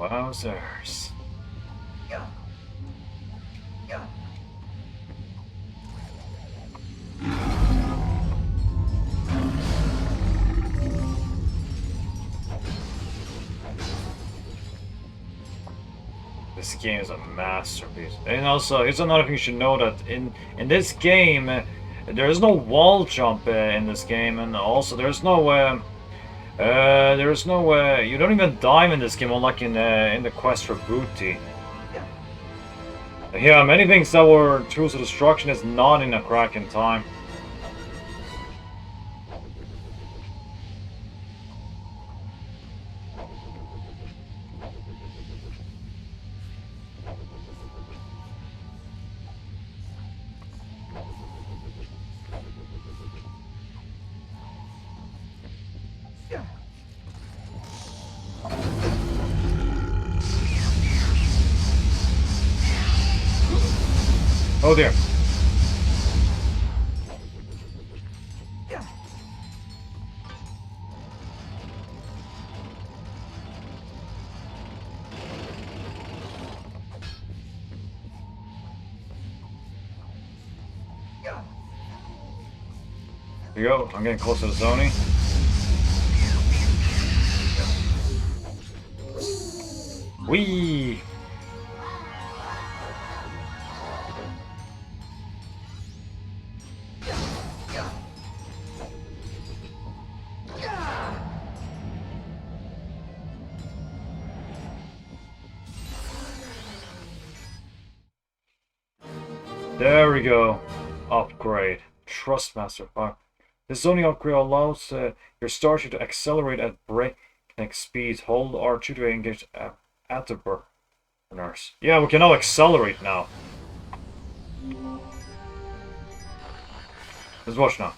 Wowzers. This game is a masterpiece. And also, here's another thing you should know, that in this game, there is no wall jump in this game, and also there's no you don't even dive in this game, unlike in the quest for booty. Yeah, many things that were tools of destruction is not in a crack in time. Oh dear. Here we go. I'm getting close to the zoning. Whee! There we go. Upgrade. Trustmaster. This zoning upgrade allows your starship to accelerate at breakneck speeds. Hold R2 to engage afterburners. Yeah, we can now accelerate now. Let's watch now.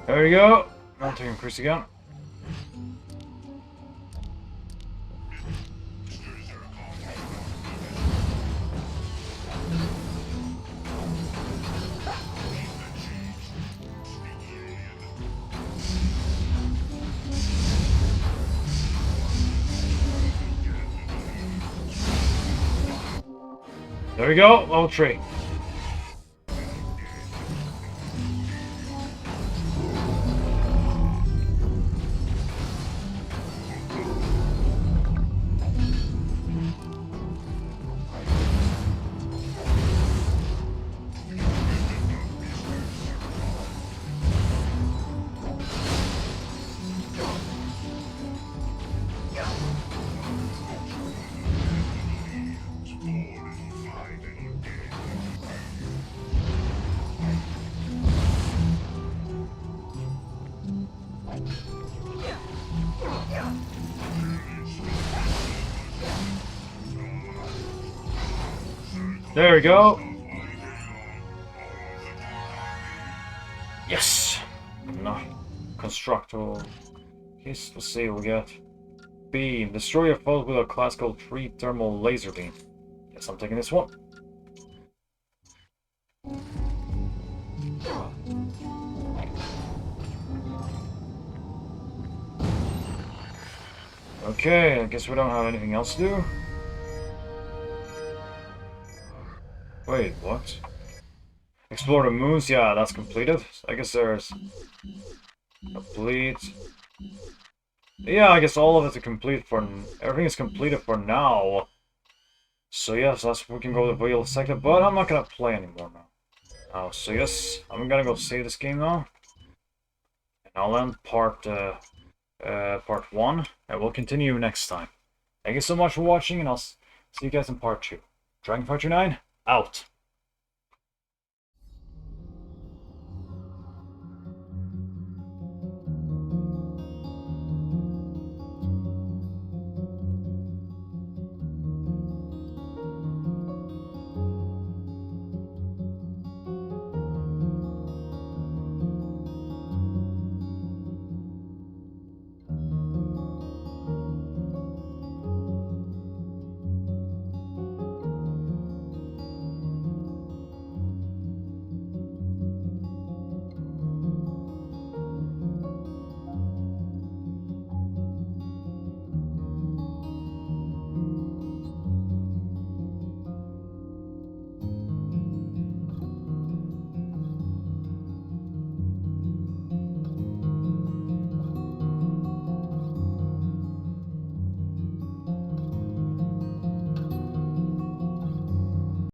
There we go. Now to increase again. There we go, level 3. There we go. Yes! Not constructible. Let's see what we get. Beam. Destroy your foes with a classical 3 thermal laser beam. Guess I'm taking this one. Okay, I guess we don't have anything else to do. Wait, what? Explore the moons? Yeah, that's completed. I guess there's... Complete. Yeah, I guess all of it's complete for... Everything is completed for now. So yes, we can go to the wheel sector, but I'm not gonna play anymore now. So yes, I'm gonna go save this game now. And I'll end part 1, and we'll continue next time. Thank you so much for watching, and I'll see you guys in part 2. Dragon Fighter 9, out!